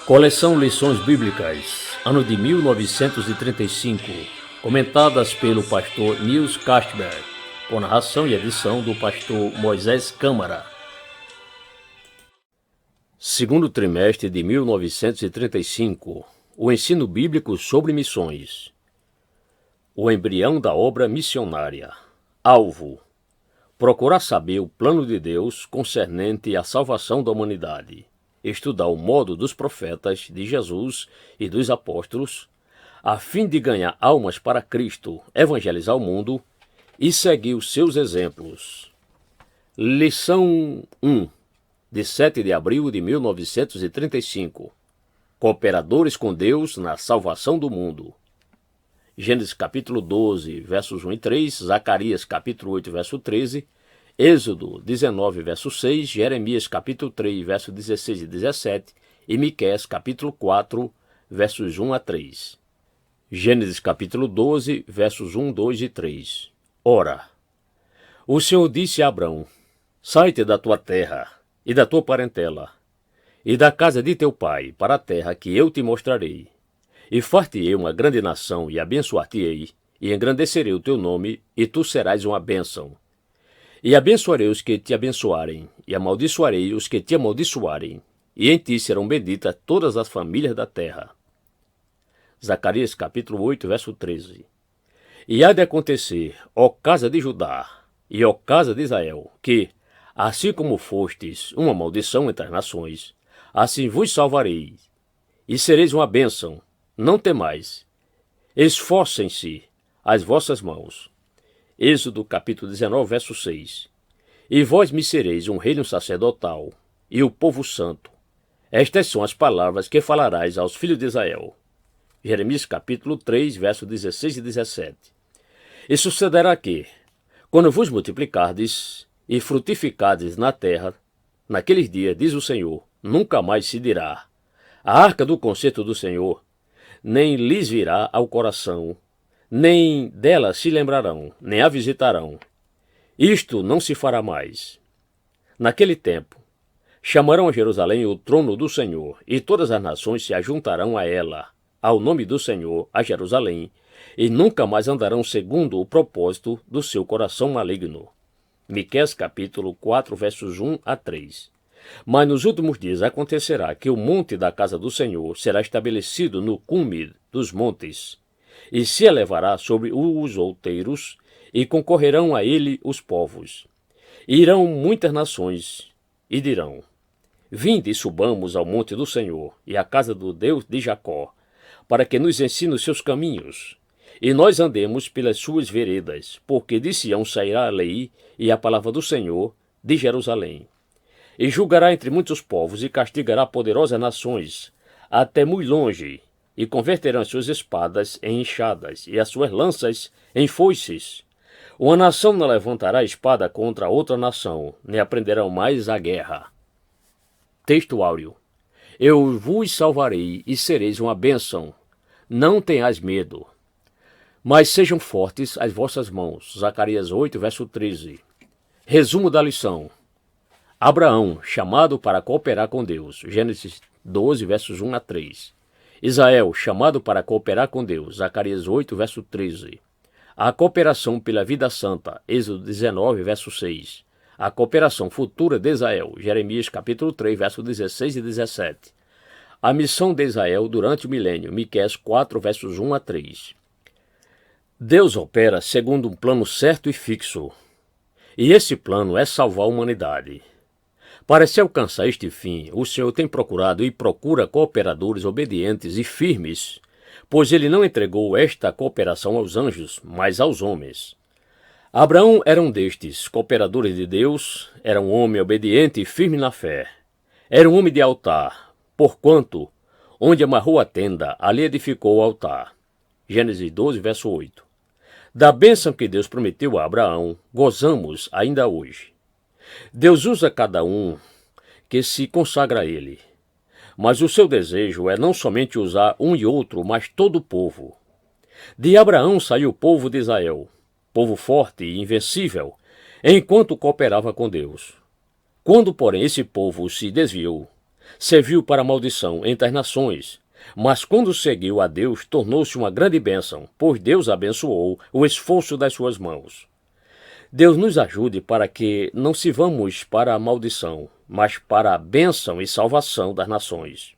Coleção Lições Bíblicas, ano de 1935, comentadas pelo pastor Nils Castberg, com narração e edição do pastor Moisés Câmara. Segundo trimestre de 1935, o ensino bíblico sobre missões. O embrião da obra missionária. Alvo: procurar saber o plano de Deus concernente à salvação da humanidade. Estudar o modo dos profetas, de Jesus e dos apóstolos, a fim de ganhar almas para Cristo, evangelizar o mundo e seguir os seus exemplos. Lição 1, de 7 de abril de 1935. Cooperadores com Deus na salvação do mundo. Gênesis capítulo 12, versos 1 e 3, Zacarias capítulo 8, verso 13, Êxodo 19, verso 6, Jeremias capítulo 3, verso 16 e 17 e Miqueias capítulo 4, versos 1 a 3. Gênesis capítulo 12, versos 1, 2 e 3. Ora, o Senhor disse a Abrão: sai-te da tua terra e da tua parentela e da casa de teu pai para a terra que eu te mostrarei. E far-te-ei uma grande nação e abençoar-te-ei e engrandecerei o teu nome e tu serás uma bênção. E abençoarei os que te abençoarem, e amaldiçoarei os que te amaldiçoarem, e em ti serão benditas todas as famílias da terra. Zacarias capítulo 8, verso 13. E há de acontecer, ó casa de Judá, e ó casa de Israel, que, assim como fostes uma maldição entre as nações, assim vos salvarei, e sereis uma bênção. Não temais, esforcem-se as vossas mãos. Êxodo capítulo 19, verso 6. E vós me sereis um reino sacerdotal, e o povo santo. Estas são as palavras que falarás aos filhos de Israel. Jeremias capítulo 3, verso 16 e 17. E sucederá que, quando vos multiplicardes e frutificardes na terra, naqueles dias, diz o Senhor, nunca mais se dirá: a arca do concerto do Senhor, nem lhes virá ao coração, nem dela se lembrarão, nem a visitarão. Isto não se fará mais. Naquele tempo, chamarão a Jerusalém o trono do Senhor, e todas as nações se ajuntarão a ela, ao nome do Senhor, a Jerusalém, e nunca mais andarão segundo o propósito do seu coração maligno. Miqueias capítulo 4, versos 1 a 3. Mas nos últimos dias acontecerá que o monte da casa do Senhor será estabelecido no cume dos montes, e se elevará sobre os outeiros, e concorrerão a ele os povos. E irão muitas nações, e dirão: vinde e subamos ao monte do Senhor, e à casa do Deus de Jacó, para que nos ensine os seus caminhos, e nós andemos pelas suas veredas, porque de Sião sairá a lei e a palavra do Senhor de Jerusalém. E julgará entre muitos povos, e castigará poderosas nações, até muito longe, e converterão as suas espadas em enxadas, e as suas lanças em foices. Uma nação não levantará espada contra outra nação, nem aprenderão mais a guerra. Texto áureo. Eu vos salvarei, e sereis uma bênção. Não tenhais medo, mas sejam fortes as vossas mãos. Zacarias 8, verso 13. Resumo da lição. Abraão, chamado para cooperar com Deus. Gênesis 12, versos 1 a 3. Israel, chamado para cooperar com Deus. Zacarias 8, verso 13. A cooperação pela vida santa. Êxodo 19, verso 6. A cooperação futura de Israel. Jeremias capítulo 3, verso 16 e 17. A missão de Israel durante o milênio. Miqueias 4, versos 1 a 3. Deus opera segundo um plano certo e fixo. E esse plano é salvar a humanidade. Para se alcançar este fim, o Senhor tem procurado e procura cooperadores obedientes e firmes, pois ele não entregou esta cooperação aos anjos, mas aos homens. Abraão era um destes cooperadores de Deus, era um homem obediente e firme na fé. Era um homem de altar, porquanto, onde amarrou a tenda, ali edificou o altar. Gênesis 12, verso 8. Da bênção que Deus prometeu a Abraão, gozamos ainda hoje. Deus usa cada um que se consagra a ele, mas o seu desejo é não somente usar um e outro, mas todo o povo. De Abraão saiu o povo de Israel, povo forte e invencível, enquanto cooperava com Deus. Quando, porém, esse povo se desviou, serviu para maldição entre as nações, mas quando seguiu a Deus, tornou-se uma grande bênção, pois Deus abençoou o esforço das suas mãos. Deus nos ajude para que não sirvamos para a maldição, mas para a bênção e salvação das nações.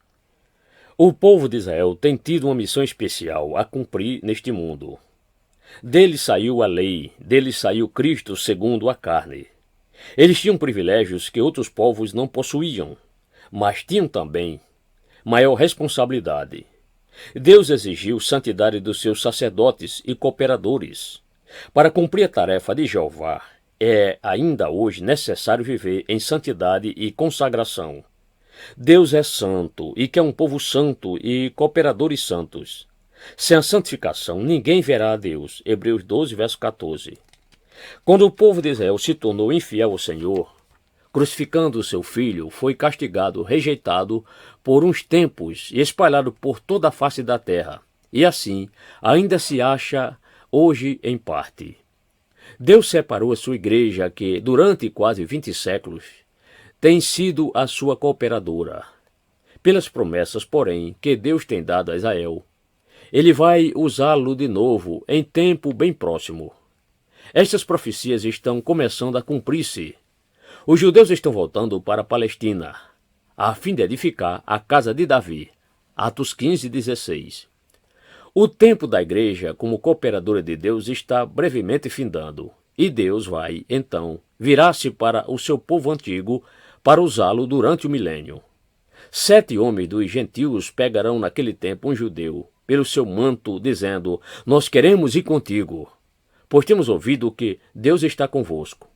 O povo de Israel tem tido uma missão especial a cumprir neste mundo. Dele saiu a lei, dele saiu Cristo segundo a carne. Eles tinham privilégios que outros povos não possuíam, mas tinham também maior responsabilidade. Deus exigiu santidade dos seus sacerdotes e cooperadores. Para cumprir a tarefa de Jeová, é ainda hoje necessário viver em santidade e consagração. Deus é santo e quer um povo santo e cooperadores santos. Sem a santificação, ninguém verá a Deus. Hebreus 12, verso 14. Quando o povo de Israel se tornou infiel ao Senhor, crucificando o seu filho, foi castigado, rejeitado por uns tempos e espalhado por toda a face da terra. E assim, ainda se acha hoje em parte. Deus separou a sua igreja, que durante quase 20 séculos tem sido a sua cooperadora. Pelas promessas, porém, que Deus tem dado a Israel, ele vai usá-lo de novo em tempo bem próximo. Estas profecias estão começando a cumprir-se. Os judeus estão voltando para a Palestina, a fim de edificar a casa de Davi. Atos 15, 16. O tempo da igreja como cooperadora de Deus está brevemente findando, e Deus vai, então, virar-se para o seu povo antigo para usá-lo durante o milênio. 7 homens dos gentios pegarão naquele tempo um judeu pelo seu manto, dizendo: nós queremos ir contigo, pois temos ouvido que Deus está convosco.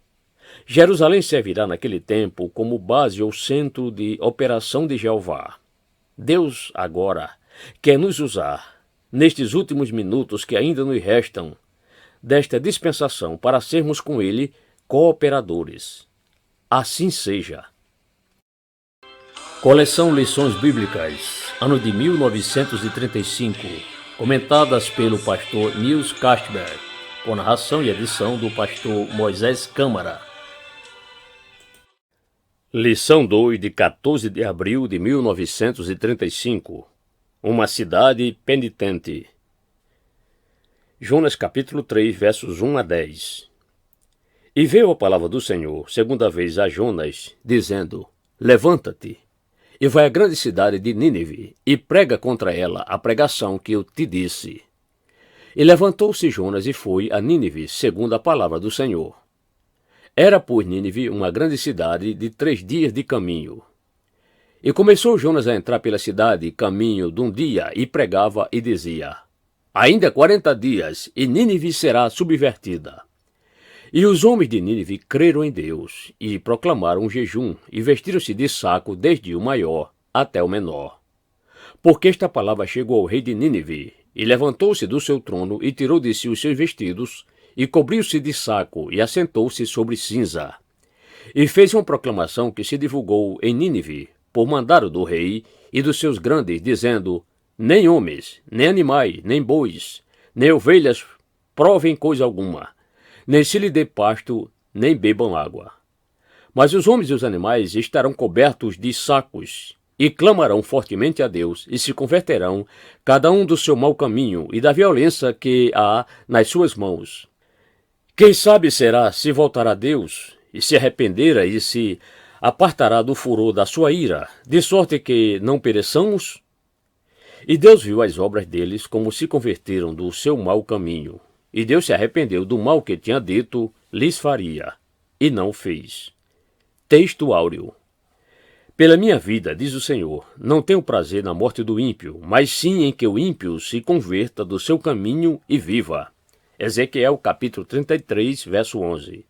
Jerusalém servirá naquele tempo como base ou centro de operação de Jeová. Deus agora quer nos usar nestes últimos minutos que ainda nos restam desta dispensação para sermos com Ele cooperadores. Assim seja. Coleção Lições Bíblicas, ano de 1935, comentadas pelo pastor Nils Castberg, com narração e edição do pastor Moisés Câmara. Lição 2, de 14 de abril de 1935. Uma cidade penitente. Jonas capítulo 3, versos 1 a 10. E veio a palavra do Senhor, segunda vez a Jonas, dizendo: levanta-te, e vai à grande cidade de Nínive, e prega contra ela a pregação que eu te disse. E levantou-se Jonas e foi a Nínive, segundo a palavra do Senhor. Era, pois, Nínive uma grande cidade de 3 dias de caminho. E começou Jonas a entrar pela cidade, caminho de um dia, e pregava e dizia: ainda 40 dias, e Nínive será subvertida. E os homens de Nínive creram em Deus, e proclamaram um jejum, e vestiram-se de saco desde o maior até o menor. Porque esta palavra chegou ao rei de Nínive, e levantou-se do seu trono, e tirou de si os seus vestidos, e cobriu-se de saco, e assentou-se sobre cinza. E fez uma proclamação que se divulgou em Nínive, por mandado do rei e dos seus grandes, dizendo: nem homens, nem animais, nem bois, nem ovelhas provem coisa alguma, nem se lhe dê pasto, nem bebam água. Mas os homens e os animais estarão cobertos de sacos, e clamarão fortemente a Deus, e se converterão, cada um do seu mau caminho e da violência que há nas suas mãos. Quem sabe será se voltará a Deus, e se arrependera, e se apartará do furor da sua ira, de sorte que não pereçamos? E Deus viu as obras deles, como se converteram do seu mau caminho. E Deus se arrependeu do mal que tinha dito lhes faria, e não o fez. Texto áureo. Pela minha vida, diz o Senhor, não tenho prazer na morte do ímpio, mas sim em que o ímpio se converta do seu caminho e viva. Ezequiel capítulo 33, verso 11.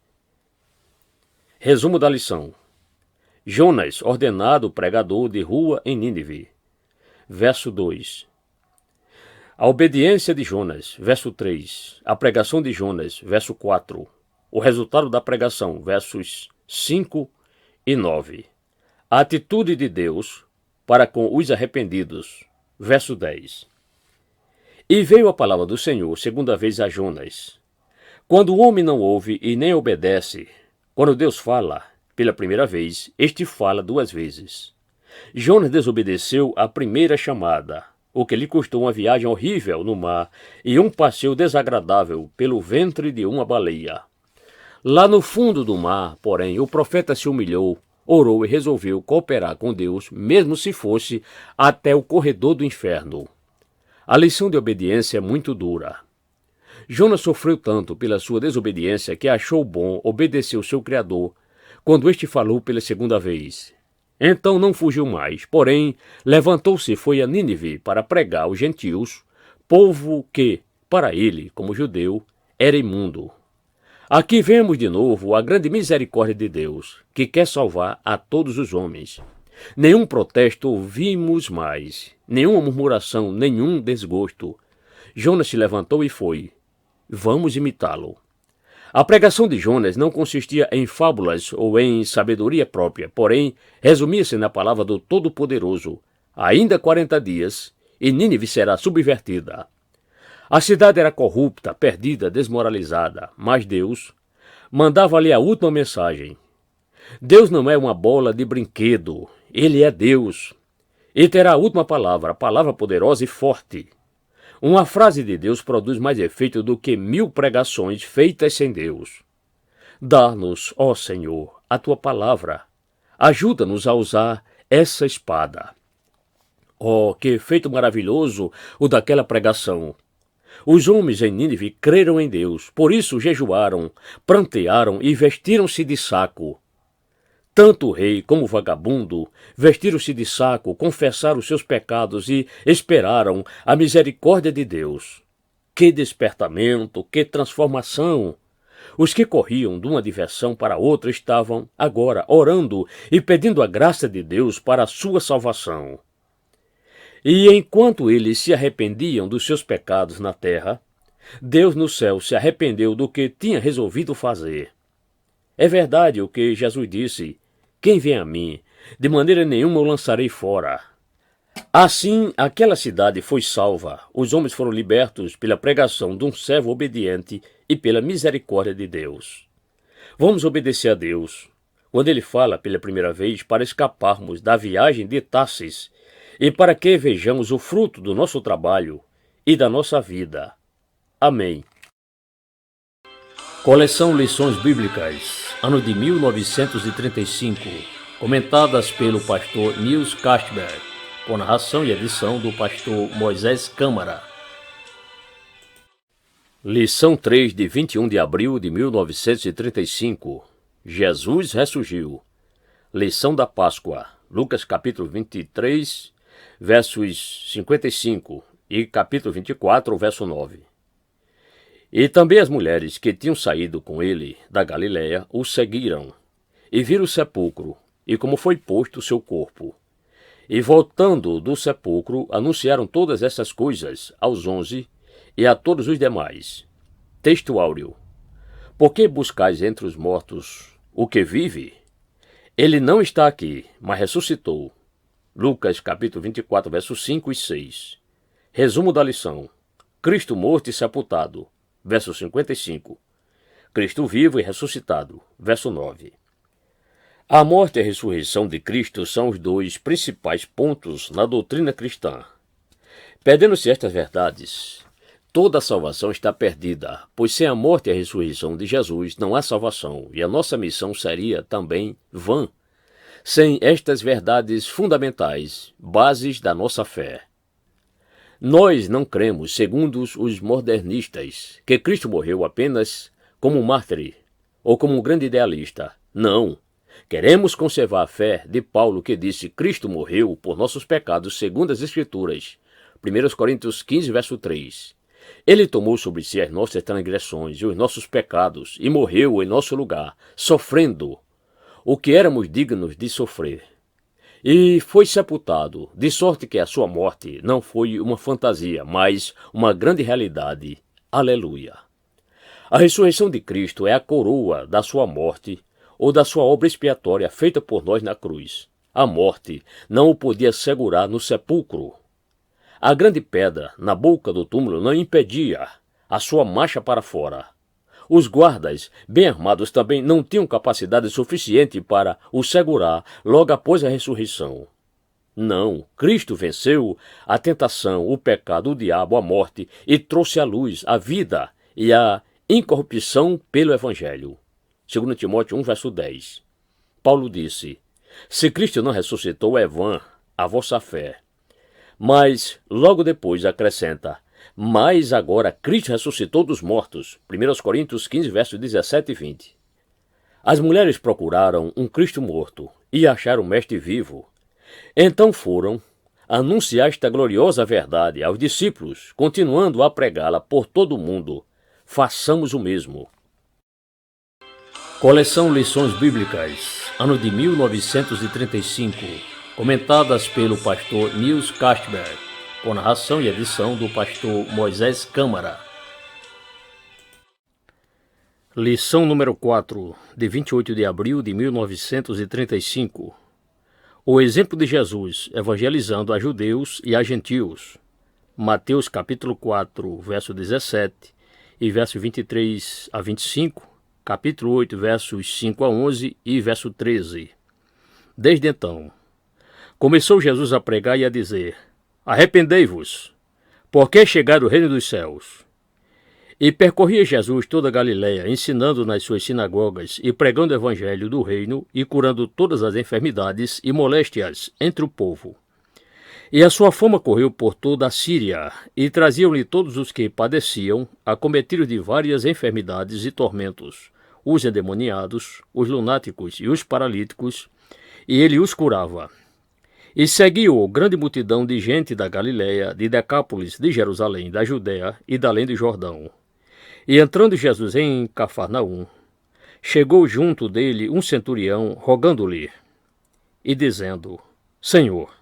Resumo da lição. Jonas, ordenado pregador de rua em Nínive. Verso 2. A obediência de Jonas, verso 3. A pregação de Jonas, verso 4. O resultado da pregação, versos 5 e 9. A atitude de Deus para com os arrependidos, verso 10. E veio a palavra do Senhor, segunda vez a Jonas. Quando o homem não ouve e nem obedece, quando Deus fala pela primeira vez, este fala 2 vezes. Jonas desobedeceu à primeira chamada, o que lhe custou uma viagem horrível no mar e um passeio desagradável pelo ventre de uma baleia. Lá no fundo do mar, porém, o profeta se humilhou, orou e resolveu cooperar com Deus, mesmo se fosse até o corredor do inferno. A lição de obediência é muito dura. Jonas sofreu tanto pela sua desobediência que achou bom obedecer ao seu Criador quando este falou pela segunda vez. Então não fugiu mais, porém levantou-se e foi a Nínive para pregar aos gentios, povo que, para ele, como judeu, era imundo. Aqui vemos de novo a grande misericórdia de Deus, que quer salvar a todos os homens. Nenhum protesto ouvimos mais, nenhuma murmuração, nenhum desgosto. Jonas se levantou e foi. Vamos imitá-lo. A pregação de Jonas não consistia em fábulas ou em sabedoria própria, porém, resumia-se na palavra do Todo-Poderoso. Ainda 40 dias, e Nínive será subvertida. A cidade era corrupta, perdida, desmoralizada, mas Deus mandava-lhe a última mensagem. Deus não é uma bola de brinquedo, Ele é Deus. E terá a última palavra, a palavra poderosa e forte. Uma frase de Deus produz mais efeito do que 1000 pregações feitas sem Deus. Dá-nos, ó Senhor, a tua palavra. Ajuda-nos a usar essa espada. Oh, que efeito maravilhoso o daquela pregação! Os homens em Nínive creram em Deus, por isso jejuaram, prantearam e vestiram-se de saco. Tanto o rei como o vagabundo vestiram-se de saco, confessaram os seus pecados e esperaram a misericórdia de Deus. Que despertamento, que transformação! Os que corriam de uma diversão para outra estavam, agora, orando e pedindo a graça de Deus para a sua salvação. E enquanto eles se arrependiam dos seus pecados na terra, Deus no céu se arrependeu do que tinha resolvido fazer. É verdade o que Jesus disse: quem vem a mim, de maneira nenhuma o lançarei fora. Assim, aquela cidade foi salva, os homens foram libertos pela pregação de um servo obediente e pela misericórdia de Deus. Vamos obedecer a Deus, quando Ele fala pela primeira vez, para escaparmos da viagem de Tarsis e para que vejamos o fruto do nosso trabalho e da nossa vida. Amém. Coleção Lições Bíblicas, ano de 1935, comentadas pelo pastor Nils Castberg, com narração e edição do pastor Moisés Câmara. Lição 3, de 21 de abril de 1935. Jesus ressurgiu. Lição da Páscoa, Lucas capítulo 23, versos 55 e capítulo 24, verso 9. E também as mulheres que tinham saído com ele da Galiléia o seguiram, e viram o sepulcro, e como foi posto o seu corpo. E voltando do sepulcro, anunciaram todas essas coisas aos 11 e a todos os demais. Texto áureo. Por que buscais entre os mortos o que vive? Ele não está aqui, mas ressuscitou. Lucas capítulo 24, versos 5 e 6. Resumo da lição. Cristo morto e sepultado. Verso 55. Cristo vivo e ressuscitado. Verso 9. A morte e a ressurreição de Cristo são os dois principais pontos na doutrina cristã. Perdendo-se estas verdades, toda a salvação está perdida, pois sem a morte e a ressurreição de Jesus não há salvação, e a nossa missão seria também vã, sem estas verdades fundamentais, bases da nossa fé. Nós não cremos, segundo os modernistas, que Cristo morreu apenas como um mártir ou como um grande idealista. Não. Queremos conservar a fé de Paulo, que disse: Cristo morreu por nossos pecados segundo as Escrituras. 1 Coríntios 15, verso 3. Ele tomou sobre si as nossas transgressões e os nossos pecados e morreu em nosso lugar, sofrendo o que éramos dignos de sofrer. E foi sepultado, de sorte que a sua morte não foi uma fantasia, mas uma grande realidade. Aleluia! A ressurreição de Cristo é a coroa da sua morte ou da sua obra expiatória feita por nós na cruz. A morte não o podia segurar no sepulcro. A grande pedra na boca do túmulo não impedia a sua marcha para fora. Os guardas, bem armados, também não tinham capacidade suficiente para o segurar logo após a ressurreição. Não, Cristo venceu a tentação, o pecado, o diabo, a morte e trouxe à luz a vida e a incorrupção pelo Evangelho. 2 Timóteo 1, verso 10. Paulo disse: se Cristo não ressuscitou, é vã a vossa fé. Mas logo depois acrescenta: mas agora Cristo ressuscitou dos mortos. 1 Coríntios 15, versos 17 e 20. As mulheres procuraram um Cristo morto e acharam o Mestre vivo. Então foram anunciar esta gloriosa verdade aos discípulos, continuando a pregá-la por todo o mundo. Façamos o mesmo. Coleção Lições Bíblicas, ano de 1935, comentadas pelo pastor Nils Castberg, com narração e edição do pastor Moisés Câmara. Lição número 4, de 28 de abril de 1935. O exemplo de Jesus evangelizando a judeus e a gentios. Mateus capítulo 4, verso 17 e verso 23 a 25, capítulo 8, versos 5 a 11 e verso 13. Desde então, começou Jesus a pregar e a dizer: arrependei-vos, porque é chegado o reino dos céus. E percorria Jesus toda a Galiléia, ensinando nas suas sinagogas e pregando o evangelho do reino e curando todas as enfermidades e moléstias entre o povo. E a sua fama correu por toda a Síria, e traziam-lhe todos os que padeciam, acometidos de várias enfermidades e tormentos, os endemoniados, os lunáticos e os paralíticos, e ele os curava. E seguiu grande multidão de gente da Galiléia, de Decápolis, de Jerusalém, da Judéia e da além do Jordão. E entrando Jesus em Cafarnaum, chegou junto dele um centurião, rogando-lhe, e dizendo: Senhor,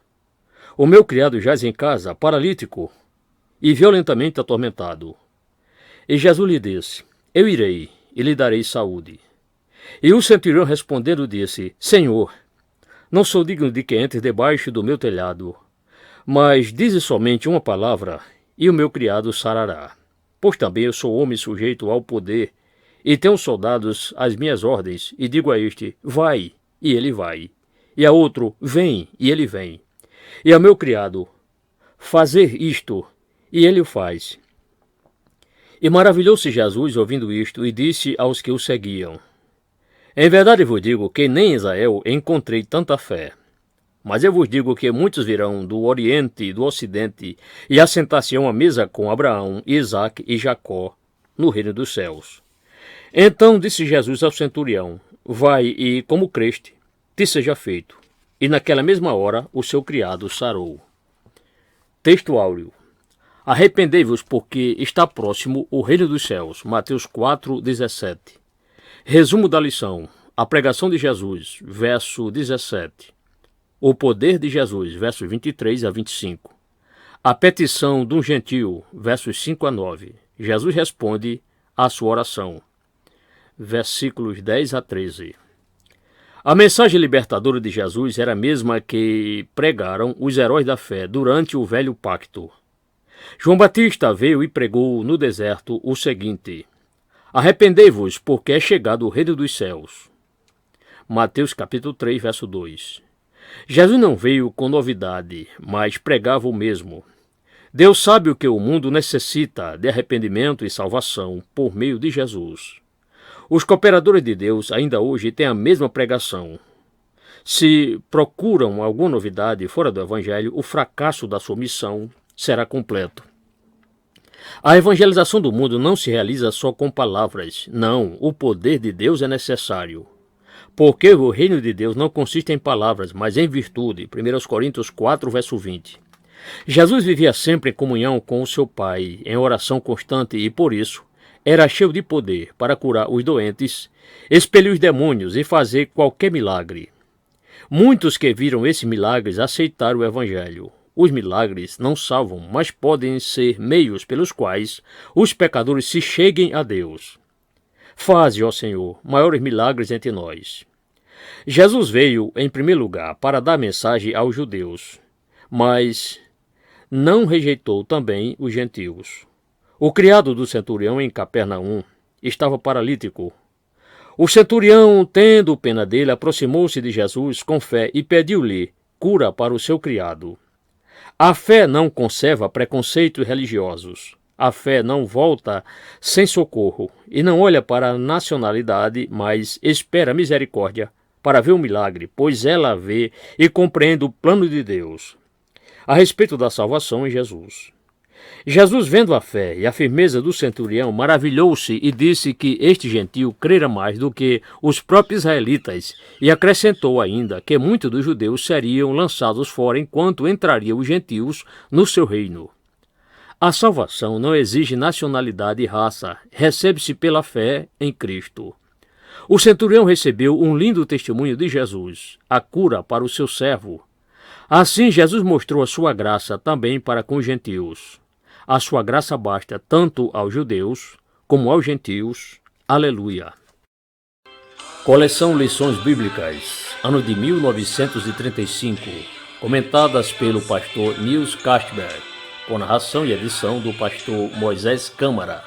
o meu criado jaz em casa, paralítico, e violentamente atormentado. E Jesus lhe disse: eu irei, e lhe darei saúde. E o centurião respondendo disse: Senhor, não sou digno de que entres debaixo do meu telhado, mas dize somente uma palavra, e o meu criado sarará. Pois também eu sou homem sujeito ao poder, e tenho soldados às minhas ordens, e digo a este: vai, e ele vai, e a outro: vem, e ele vem, e ao meu criado: fazer isto, e ele o faz. E maravilhou-se Jesus ouvindo isto, e disse aos que o seguiam: em verdade vos digo que nem em Israel encontrei tanta fé. Mas eu vos digo que muitos virão do Oriente e do Ocidente e assentar-se-ão à mesa com Abraão, Isaque e Jacó no reino dos céus. Então disse Jesus ao centurião: vai e, como creste, te seja feito. E naquela mesma hora o seu criado sarou. Texto áureo. Arrependei-vos, porque está próximo o reino dos céus. Mateus 4, 17. Resumo da lição. A pregação de Jesus, verso 17. O poder de Jesus, versos 23 a 25. A petição de um gentio, versos 5 a 9. Jesus responde à sua oração, versículos 10 a 13. A mensagem libertadora de Jesus era a mesma que pregaram os heróis da fé durante o velho pacto. João Batista veio e pregou no deserto o seguinte: arrependei-vos, porque é chegado o reino dos céus. Mateus capítulo 3, verso 2. Jesus não veio com novidade, mas pregava o mesmo. Deus sabe o que o mundo necessita de arrependimento e salvação por meio de Jesus. Os cooperadores de Deus ainda hoje têm a mesma pregação. Se procuram alguma novidade fora do Evangelho, o fracasso da sua missão será completo. A evangelização do mundo não se realiza só com palavras. Não, o poder de Deus é necessário. Porque o reino de Deus não consiste em palavras, mas em virtude. 1 Coríntios 4, verso 20. Jesus vivia sempre em comunhão com o seu Pai, em oração constante e, por isso, era cheio de poder para curar os doentes, expelir os demônios e fazer qualquer milagre. Muitos que viram esses milagres aceitaram o Evangelho. Os milagres não salvam, mas podem ser meios pelos quais os pecadores se cheguem a Deus. Faze, ó Senhor, maiores milagres entre nós. Jesus veio, em primeiro lugar, para dar mensagem aos judeus, mas não rejeitou também os gentios. O criado do centurião em Capernaum estava paralítico. O centurião, tendo pena dele, aproximou-se de Jesus com fé e pediu-lhe cura para o seu criado. A fé não conserva preconceitos religiosos. A fé não volta sem socorro e não olha para a nacionalidade, mas espera misericórdia para ver o milagre, pois ela vê e compreende o plano de Deus a respeito da salvação em Jesus. Jesus, vendo a fé e a firmeza do centurião, maravilhou-se e disse que este gentio crera mais do que os próprios israelitas, e acrescentou ainda que muitos dos judeus seriam lançados fora enquanto entrariam os gentios no seu reino. A salvação não exige nacionalidade e raça, recebe-se pela fé em Cristo. O centurião recebeu um lindo testemunho de Jesus, a cura para o seu servo. Assim, Jesus mostrou a sua graça também para com os gentios. A sua graça basta tanto aos judeus como aos gentios. Aleluia. Coleção Lições Bíblicas, ano de 1935, comentadas pelo pastor Nils Castberg, com narração e edição do pastor Moisés Câmara.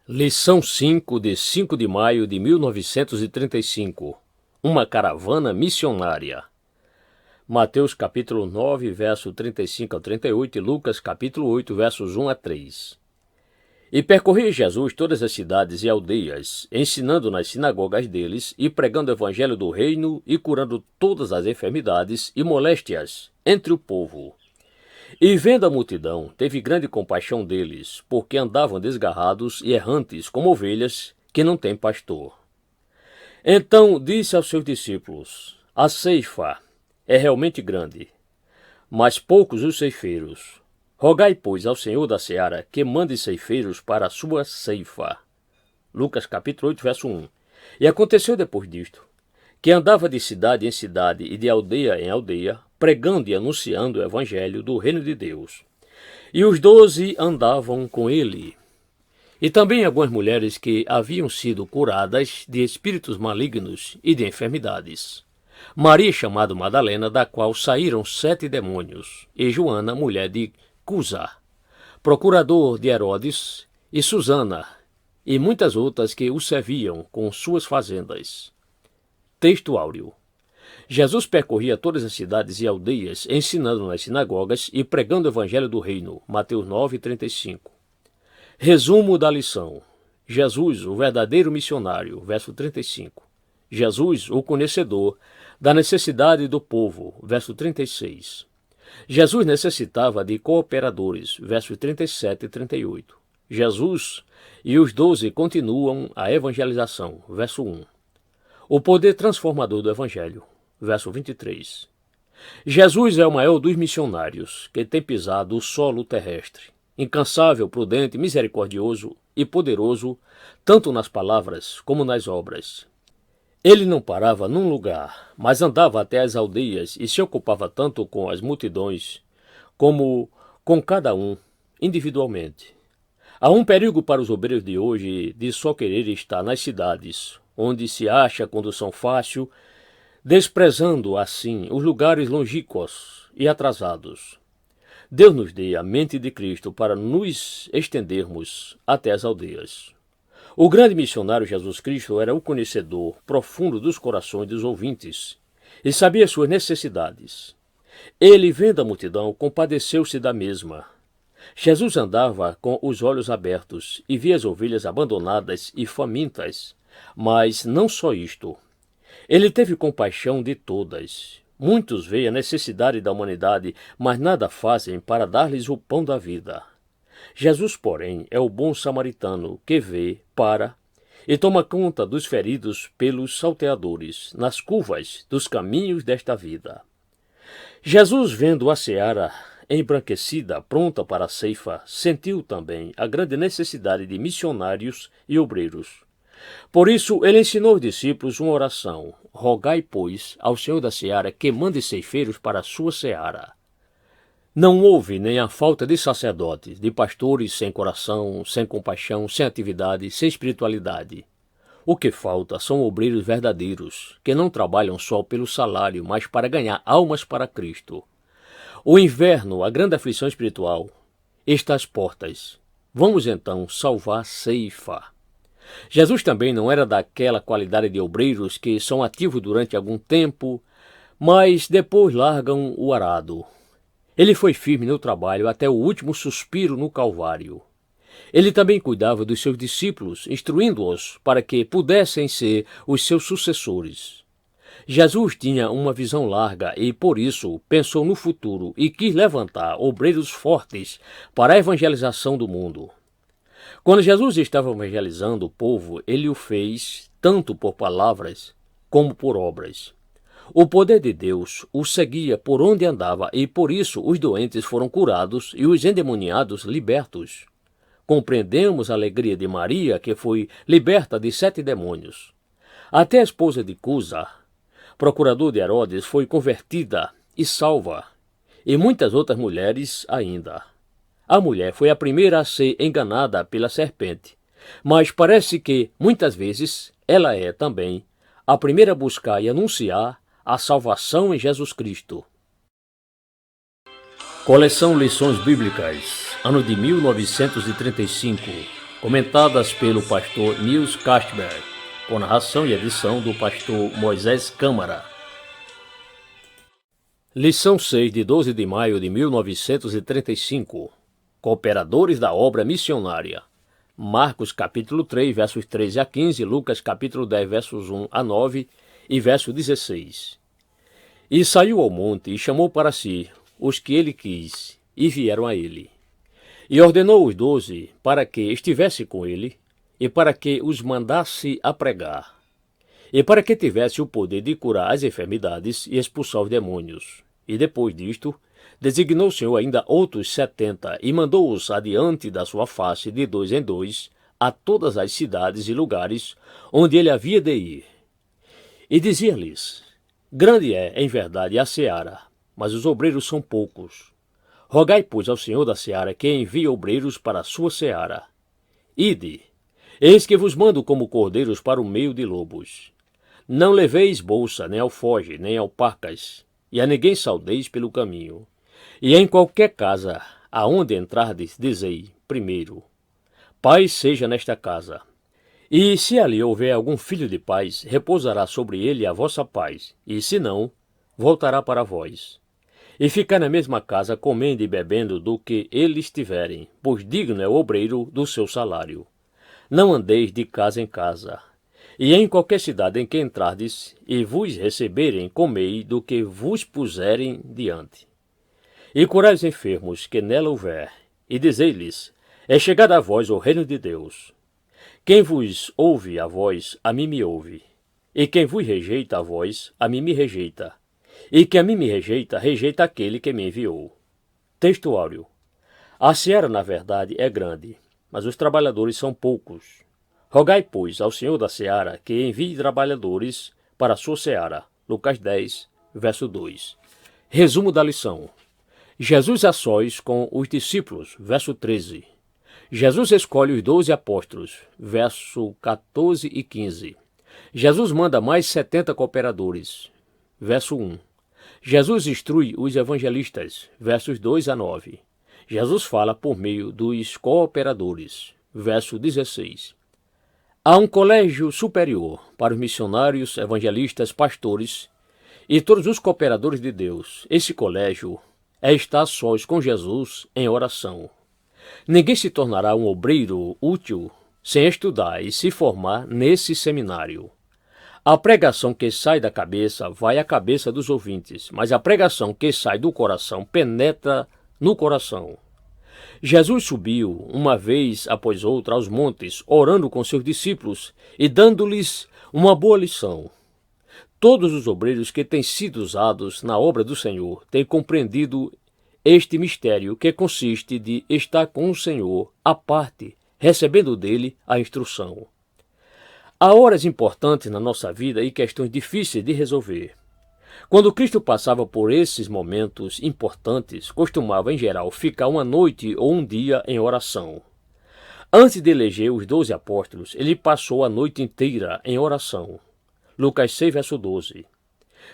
Lição 5, de 5 de maio de 1935. Uma caravana missionária. Mateus capítulo 9, verso 35 a 38 e Lucas capítulo 8, versos 1 a 3. E percorria Jesus todas as cidades e aldeias, ensinando nas sinagogas deles e pregando o evangelho do reino e curando todas as enfermidades e moléstias entre o povo. E vendo a multidão, teve grande compaixão deles, porque andavam desgarrados e errantes como ovelhas que não têm pastor. Então disse aos seus discípulos: a ceifa é realmente grande, mas poucos os ceifeiros. Rogai, pois, ao Senhor da seara que mande ceifeiros para a sua ceifa. Lucas capítulo 8, verso 1. E aconteceu depois disto, que andava de cidade em cidade e de aldeia em aldeia, pregando e anunciando o evangelho do reino de Deus. E os 12 andavam com ele. E também algumas mulheres que haviam sido curadas de espíritos malignos e de enfermidades. Maria, chamada Madalena, da qual saíram 7 demônios, e Joana, mulher de Cusa, procurador de Herodes, e Susana, e muitas outras que o serviam com suas fazendas. Texto áureo. Jesus percorria todas as cidades e aldeias, ensinando nas sinagogas e pregando o evangelho do reino. Mateus 9, 35. Resumo da lição. Jesus, o verdadeiro missionário. Verso 35. Jesus, o conhecedor da necessidade do povo. Verso 36. Jesus necessitava de cooperadores. Versos 37 e 38. Jesus e os 12 continuam a evangelização. Verso 1. O poder transformador do evangelho. Verso 23. Jesus é o maior dos missionários que tem pisado o solo terrestre. Incansável, prudente, misericordioso e poderoso, tanto nas palavras como nas obras. Ele não parava num lugar, mas andava até as aldeias e se ocupava tanto com as multidões como com cada um individualmente. Há um perigo para os obreiros de hoje de só querer estar nas cidades, onde se acha condução fácil, desprezando assim os lugares longínquos e atrasados. Deus nos dê a mente de Cristo para nos estendermos até as aldeias. O grande missionário Jesus Cristo era o conhecedor profundo dos corações dos ouvintes e sabia suas necessidades. Ele, vendo a multidão, compadeceu-se da mesma. Jesus andava com os olhos abertos e via as ovelhas abandonadas e famintas, mas não só isto. Ele teve compaixão de todas. Muitos veem a necessidade da humanidade, mas nada fazem para dar-lhes o pão da vida. Jesus, porém, é o bom samaritano que vê, para e toma conta dos feridos pelos salteadores, nas curvas dos caminhos desta vida. Jesus, vendo a seara embranquecida, pronta para a ceifa, sentiu também a grande necessidade de missionários e obreiros. Por isso, ele ensinou aos discípulos uma oração: rogai, pois, ao Senhor da seara que mande ceifeiros para a sua seara. Não houve nem a falta de sacerdotes, de pastores sem coração, sem compaixão, sem atividade, sem espiritualidade. O que falta são obreiros verdadeiros, que não trabalham só pelo salário, mas para ganhar almas para Cristo. O inverno, a grande aflição espiritual, está às portas. Vamos então salvar a ceifa. Jesus também não era daquela qualidade de obreiros que são ativos durante algum tempo, mas depois largam o arado. Ele foi firme no trabalho até o último suspiro no Calvário. Ele também cuidava dos seus discípulos, instruindo-os para que pudessem ser os seus sucessores. Jesus tinha uma visão larga e, por isso, pensou no futuro e quis levantar obreiros fortes para a evangelização do mundo. Quando Jesus estava evangelizando o povo, ele o fez tanto por palavras como por obras. O poder de Deus o seguia por onde andava e, por isso, os doentes foram curados e os endemoniados libertos. Compreendemos a alegria de Maria, que foi liberta de 7 demônios. Até a esposa de Cusa, procurador de Herodes, foi convertida e salva, e muitas outras mulheres ainda. A mulher foi a primeira a ser enganada pela serpente, mas parece que, muitas vezes, ela é também a primeira a buscar e anunciar a salvação em Jesus Cristo. Coleção Lições Bíblicas, ano de 1935, comentadas pelo pastor Nils Castberg, com narração e edição do pastor Moisés Câmara. Lição 6, de 12 de maio de 1935. Cooperadores da obra missionária. Marcos capítulo 3, versos 13 a 15, Lucas capítulo 10, versos 1 a 9 e verso 16. E saiu ao monte e chamou para si os que ele quis, e vieram a ele. E ordenou os 12 para que estivesse com ele, e para que os mandasse a pregar, e para que tivesse o poder de curar as enfermidades e expulsar os demônios. E depois disto, designou o Senhor ainda outros 70, e mandou-os adiante da sua face de 2 em 2, a todas as cidades e lugares onde ele havia de ir. E dizia-lhes: Grande é, em verdade, a seara, mas os obreiros são poucos. Rogai, pois, ao Senhor da seara que envie obreiros para a sua seara. Ide, eis que vos mando como cordeiros para o meio de lobos. Não leveis bolsa, nem alforje, nem alparcas, e a ninguém saudeis pelo caminho. E em qualquer casa, aonde entrardes, dizei, primeiro, paz seja nesta casa. E se ali houver algum filho de paz, repousará sobre ele a vossa paz, e se não, voltará para vós. E ficar na mesma casa, comendo e bebendo do que eles tiverem, pois digno é o obreiro do seu salário. Não andeis de casa em casa. E em qualquer cidade em que entrardes, e vos receberem, comei do que vos puserem diante. E curai os enfermos que nela houver, e dizei-lhes, é chegado a vós o reino de Deus. Quem vos ouve a vós, a mim me ouve. E quem vos rejeita a vós, a mim me rejeita. E que a mim me rejeita, rejeita aquele que me enviou. Textuário. A seara, na verdade, é grande, mas os trabalhadores são poucos. Rogai, pois, ao Senhor da seara que envie trabalhadores para a sua seara. Lucas 10, verso 2. Resumo da lição. Jesus a sós com os discípulos, verso 13. Jesus escolhe os 12 apóstolos, verso 14 e 15. Jesus manda mais 70 cooperadores, verso 1. Jesus instrui os evangelistas, versos 2 a 9. Jesus fala por meio dos cooperadores, verso 16. Há um colégio superior para os missionários, evangelistas, pastores e todos os cooperadores de Deus. Esse colégio é estar sós com Jesus em oração. Ninguém se tornará um obreiro útil sem estudar e se formar nesse seminário. A pregação que sai da cabeça vai à cabeça dos ouvintes, mas a pregação que sai do coração penetra no coração. Jesus subiu uma vez após outra aos montes, orando com seus discípulos e dando-lhes uma boa lição. Todos os obreiros que têm sido usados na obra do Senhor têm compreendido este mistério que consiste de estar com o Senhor à parte, recebendo dele a instrução. Há horas importantes na nossa vida e questões difíceis de resolver. Quando Cristo passava por esses momentos importantes, costumava, em geral, ficar uma noite ou um dia em oração. Antes de eleger os 12 apóstolos, ele passou a noite inteira em oração. Lucas 6, verso 12.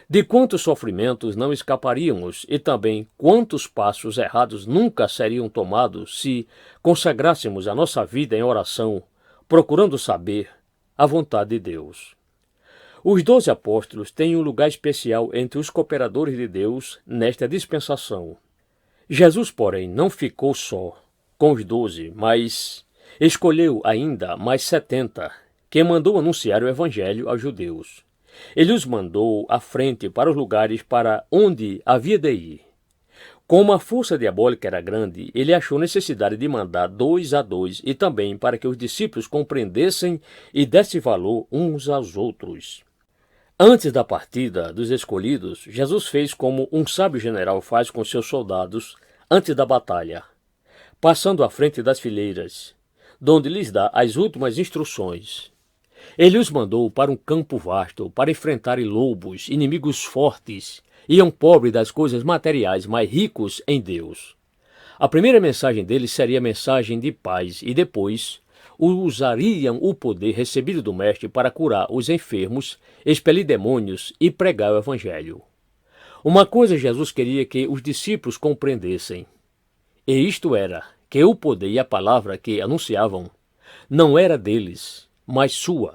De quantos sofrimentos não escaparíamos e também quantos passos errados nunca seriam tomados se consagrássemos a nossa vida em oração, procurando saber a vontade de Deus. Os 12 apóstolos têm um lugar especial entre os cooperadores de Deus nesta dispensação. Jesus, porém, não ficou só com os 12, mas escolheu ainda mais 70, que mandou anunciar o evangelho aos judeus. Ele os mandou à frente para os lugares para onde havia de ir. Como a força diabólica era grande, ele achou necessidade de mandar 2 a 2 e também para que os discípulos compreendessem e dessem valor uns aos outros. Antes da partida dos escolhidos, Jesus fez como um sábio general faz com seus soldados antes da batalha, passando à frente das fileiras, donde lhes dá as últimas instruções. Ele os mandou para um campo vasto, para enfrentarem lobos, inimigos fortes, iam pobres das coisas materiais, mas ricos em Deus. A primeira mensagem deles seria a mensagem de paz e depois usariam o poder recebido do Mestre para curar os enfermos, expelir demônios e pregar o Evangelho. Uma coisa Jesus queria que os discípulos compreendessem, e isto era que o poder e a palavra que anunciavam não era deles, mas sua.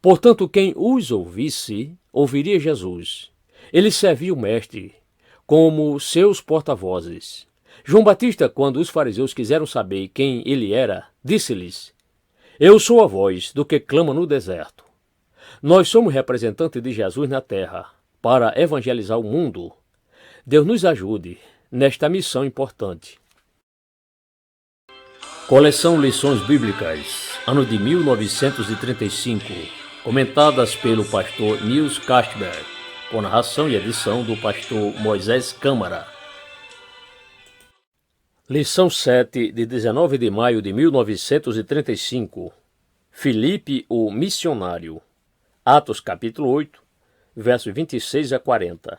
Portanto, quem os ouvisse, ouviria Jesus. Ele servia o Mestre como seus porta-vozes. João Batista, quando os fariseus quiseram saber quem ele era, disse-lhes: Eu sou a voz do que clama no deserto. Nós somos representantes de Jesus na terra, para evangelizar o mundo. Deus nos ajude nesta missão importante. Coleção Lições Bíblicas, ano de 1935, comentadas pelo pastor Nils Castberg, com narração e edição do pastor Moisés Câmara. Lição 7, de 19 de maio de 1935. Filipe, o missionário. Atos capítulo 8, versos 26 a 40.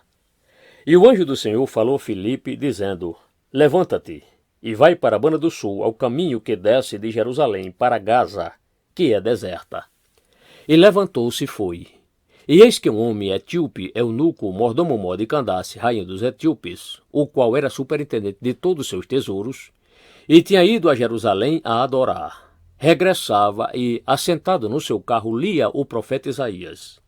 E o anjo do Senhor falou a Filipe, dizendo: Levanta-te e vai para a banda do sul, ao caminho que desce de Jerusalém para Gaza, que é deserta. E levantou-se e foi. E eis que um homem etíope, eunuco, mordomo de Candace, rainha dos etíopes, o qual era superintendente de todos os seus tesouros, e tinha ido a Jerusalém a adorar, regressava e, assentado no seu carro, lia o profeta Isaías.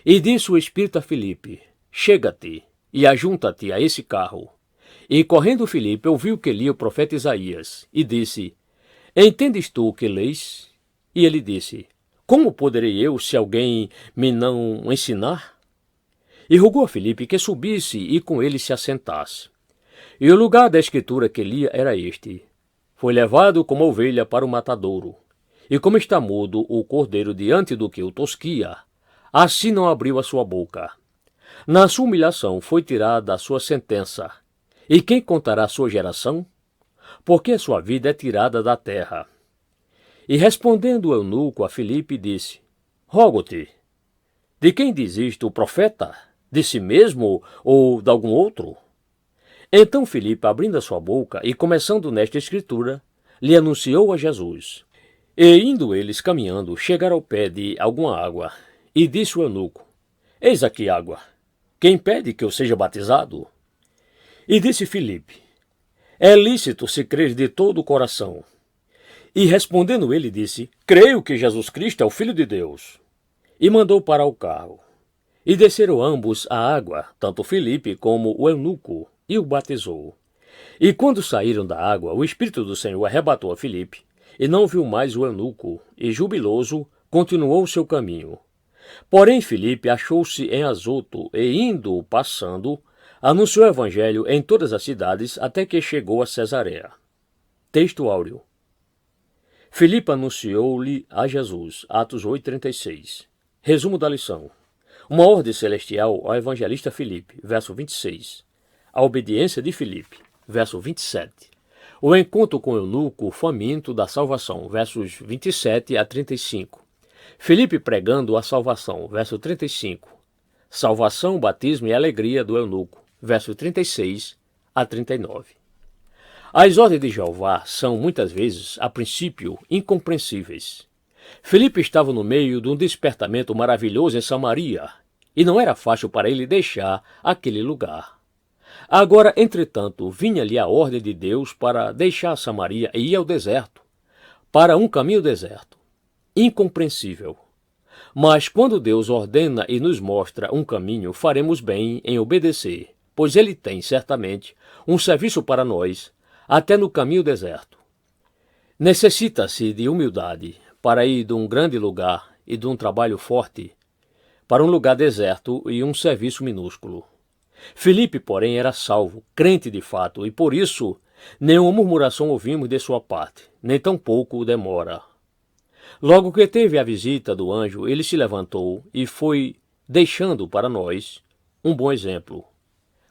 E disse o Espírito a Filipe: Chega-te e ajunta-te a esse carro. E correndo Filipe ouviu que lia o profeta Isaías, e disse: Entendes tu o que leis? E ele disse: Como poderei eu, se alguém me não ensinar? E rogou a Filipe que subisse e com ele se assentasse. E o lugar da escritura que lia era este: Foi levado como ovelha para o matadouro, e como está mudo o cordeiro diante do que o tosquia, assim não abriu a sua boca. Na sua humilhação foi tirada a sua sentença. E quem contará a sua geração? Porque a sua vida é tirada da terra. E respondendo o eunuco a Filipe, disse: Rogo-te, de quem diz isto o profeta? De si mesmo ou de algum outro? Então Filipe, abrindo a sua boca e começando nesta escritura, lhe anunciou a Jesus. E indo eles caminhando, chegaram ao pé de alguma água, e disse o eunuco: Eis aqui água. Quem pede que eu seja batizado? E disse Filipe: É lícito se crer de todo o coração. E respondendo ele, disse: Creio que Jesus Cristo é o Filho de Deus. E mandou parar o carro. E desceram ambos à água, tanto Filipe como o eunuco, e o batizou. E quando saíram da água, o Espírito do Senhor arrebatou a Filipe, e não viu mais o eunuco, e jubiloso, continuou o seu caminho. Porém Filipe achou-se em Azoto, e indo, passando, anunciou o evangelho em todas as cidades, até que chegou a Cesareia. Texto áureo. Filipe anunciou-lhe a Jesus. Atos 8:36. Resumo da lição. Uma ordem celestial ao evangelista Filipe, verso 26. A obediência de Filipe, verso 27. O encontro com o eunuco faminto da salvação, versos 27 a 35. Filipe pregando a salvação, verso 35. Salvação, batismo e alegria do eunuco, verso 36 a 39. As ordens de Jeová são, muitas vezes, a princípio, incompreensíveis. Filipe estava no meio de um despertamento maravilhoso em Samaria, e não era fácil para ele deixar aquele lugar. Agora, entretanto, vinha-lhe a ordem de Deus para deixar Samaria e ir ao deserto, para um caminho deserto. Incompreensível. Mas quando Deus ordena e nos mostra um caminho, faremos bem em obedecer, pois Ele tem, certamente, um serviço para nós, até no caminho deserto. Necessita-se de humildade para ir de um grande lugar e de um trabalho forte para um lugar deserto e um serviço minúsculo. Filipe, porém, era salvo, crente de fato, e por isso nenhuma murmuração ouvimos de sua parte, nem tampouco demora. Logo que teve a visita do anjo, ele se levantou e foi deixando para nós um bom exemplo.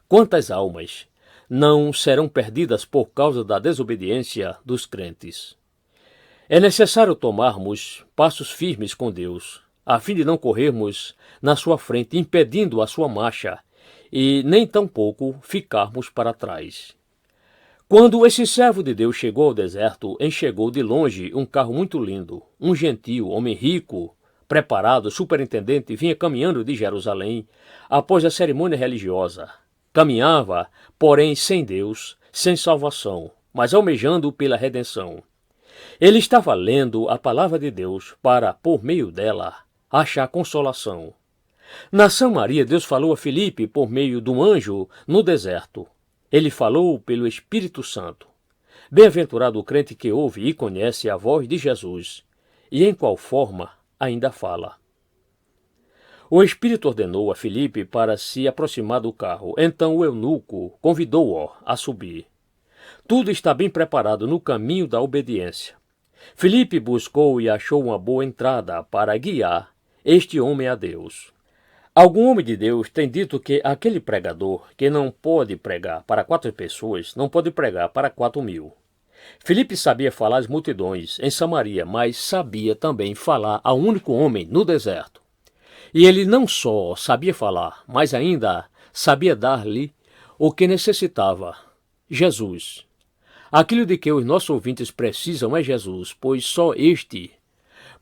Quantas almas não serão perdidas por causa da desobediência dos crentes? É necessário tomarmos passos firmes com Deus, a fim de não corrermos na sua frente, impedindo a sua marcha, e nem tampouco ficarmos para trás. Quando esse servo de Deus chegou ao deserto, enxergou de longe um carro muito lindo. Um gentil, homem rico, preparado, superintendente, vinha caminhando de Jerusalém após a cerimônia religiosa. Caminhava, porém, sem Deus, sem salvação, mas almejando pela redenção. Ele estava lendo a palavra de Deus para, por meio dela, achar consolação. Na Samaria, Deus falou a Filipe por meio de um anjo no deserto. Ele falou pelo Espírito Santo. Bem-aventurado o crente que ouve e conhece a voz de Jesus, e em qual forma ainda fala. O Espírito ordenou a Filipe para se aproximar do carro. Então o eunuco convidou-o a subir. Tudo está bem preparado no caminho da obediência. Filipe buscou e achou uma boa entrada para guiar este homem a Deus. Algum homem de Deus tem dito que aquele pregador que não pode pregar para 4 pessoas, não pode pregar para 4.000. Filipe sabia falar às multidões em Samaria, mas sabia também falar a um único homem no deserto. E ele não só sabia falar, mas ainda sabia dar-lhe o que necessitava: Jesus. Aquilo de que os nossos ouvintes precisam é Jesus, pois só este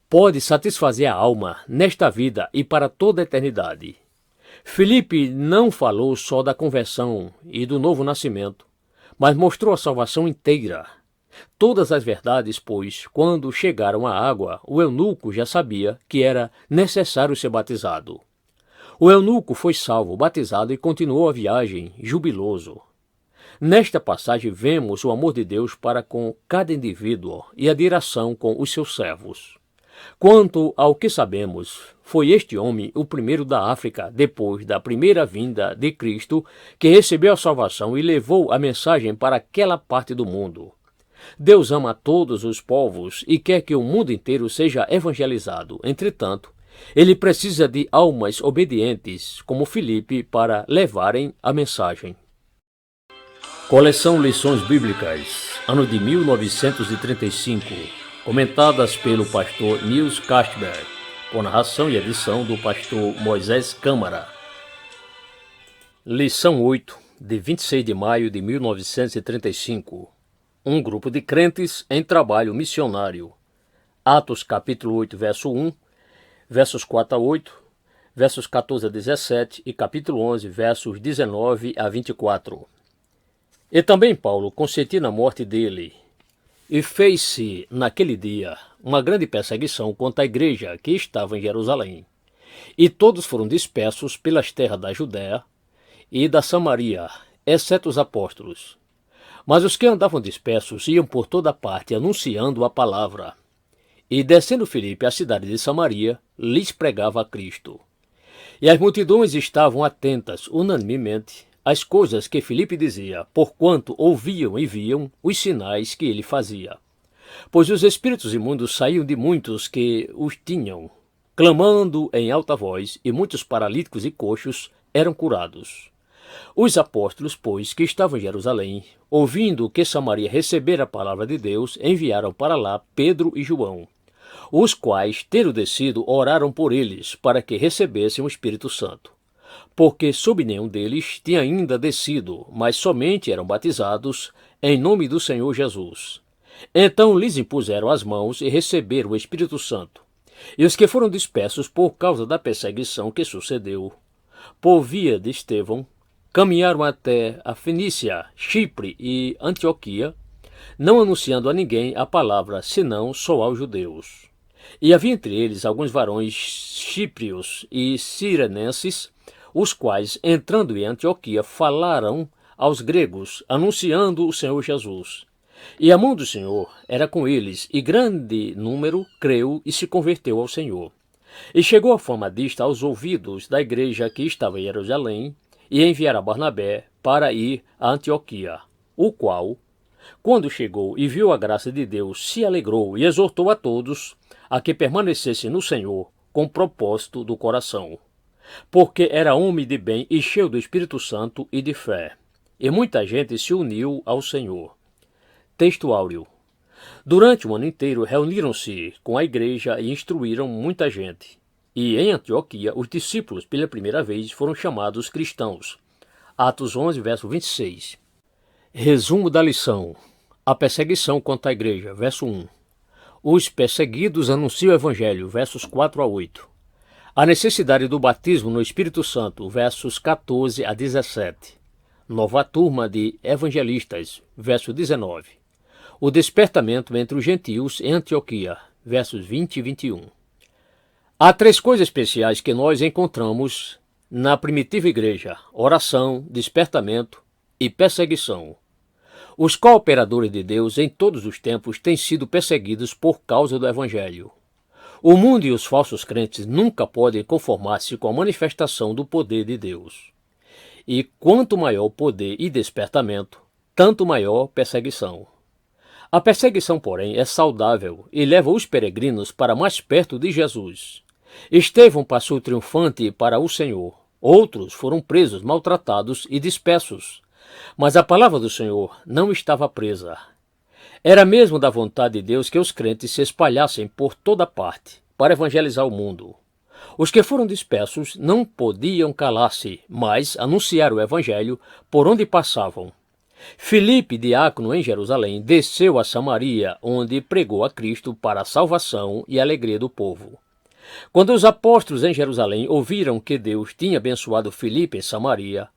pode satisfazer a alma nesta vida e para toda a eternidade. Filipe não falou só da conversão e do novo nascimento, mas mostrou a salvação inteira. Todas as verdades, pois, quando chegaram à água, o eunuco já sabia que era necessário ser batizado. O eunuco foi salvo, batizado e continuou a viagem, jubiloso. Nesta passagem vemos o amor de Deus para com cada indivíduo e a direção com os seus servos. Quanto ao que sabemos, foi este homem o primeiro da África, depois da primeira vinda de Cristo, que recebeu a salvação e levou a mensagem para aquela parte do mundo. Deus ama todos os povos e quer que o mundo inteiro seja evangelizado. Entretanto, ele precisa de almas obedientes, como Filipe, para levarem a mensagem. Coleção Lições Bíblicas, ano de 1935, comentadas pelo pastor Nils Castberg, com narração e edição do pastor Moisés Câmara. Lição 8, de 26 de maio de 1935. Um grupo de crentes em trabalho missionário. Atos capítulo 8, verso 1, versos 4 a 8, versos 14 a 17 e capítulo 11, versos 19 a 24. E também Paulo consentiu na morte dele, e fez-se, naquele dia, uma grande perseguição contra a igreja que estava em Jerusalém. E todos foram dispersos pelas terras da Judéia e da Samaria, exceto os apóstolos. Mas os que andavam dispersos iam por toda parte anunciando a palavra. E descendo Filipe à cidade de Samaria, lhes pregava a Cristo. E as multidões estavam atentas, unanimemente, às coisas que Filipe dizia, porquanto ouviam e viam os sinais que ele fazia. Pois os espíritos imundos saíam de muitos que os tinham, clamando em alta voz, e muitos paralíticos e coxos eram curados. Os apóstolos, pois, que estavam em Jerusalém, ouvindo que Samaria recebera a palavra de Deus, enviaram para lá Pedro e João, os quais, tendo descido, oraram por eles, para que recebessem o Espírito Santo. Porque sob nenhum deles tinha ainda descido, mas somente eram batizados em nome do Senhor Jesus. Então lhes impuseram as mãos e receberam o Espírito Santo. E os que foram dispersos por causa da perseguição que sucedeu, por via de Estevão, caminharam até a Fenícia, Chipre e Antioquia, não anunciando a ninguém a palavra, senão só aos judeus. E havia entre eles alguns varões chíprios e cirenenses, os quais, entrando em Antioquia, falaram aos gregos, anunciando o Senhor Jesus. E a mão do Senhor era com eles, e grande número creu e se converteu ao Senhor. E chegou a fama dista aos ouvidos da igreja que estava em Jerusalém, e enviaram Barnabé para ir a Antioquia, o qual, quando chegou e viu a graça de Deus, se alegrou e exortou a todos a que permanecessem no Senhor com propósito do coração, porque era homem de bem e cheio do Espírito Santo e de fé. E muita gente se uniu ao Senhor. Texto áureo. Durante o ano inteiro reuniram-se com a igreja e instruíram muita gente. E em Antioquia os discípulos pela primeira vez foram chamados cristãos. Atos 11, verso 26. Resumo da lição. A perseguição contra a igreja, verso 1. Os perseguidos anunciam o evangelho, versos 4 a 8. A necessidade do batismo no Espírito Santo, versos 14 a 17. Nova turma de evangelistas, verso 19. O despertamento entre os gentios em Antioquia, versos 20 e 21. Há três coisas especiais que nós encontramos na primitiva igreja: oração, despertamento e perseguição. Os cooperadores de Deus em todos os tempos têm sido perseguidos por causa do Evangelho. O mundo e os falsos crentes nunca podem conformar-se com a manifestação do poder de Deus. E quanto maior o poder e despertamento, tanto maior perseguição. A perseguição, porém, é saudável e leva os peregrinos para mais perto de Jesus. Estevão passou triunfante para o Senhor. Outros foram presos, maltratados e dispersos. Mas a palavra do Senhor não estava presa. Era mesmo da vontade de Deus que os crentes se espalhassem por toda parte para evangelizar o mundo. Os que foram dispersos não podiam calar-se, mas anunciar o evangelho por onde passavam. Filipe, diácono em Jerusalém, desceu a Samaria, onde pregou a Cristo para a salvação e a alegria do povo. Quando os apóstolos em Jerusalém ouviram que Deus tinha abençoado Filipe em Samaria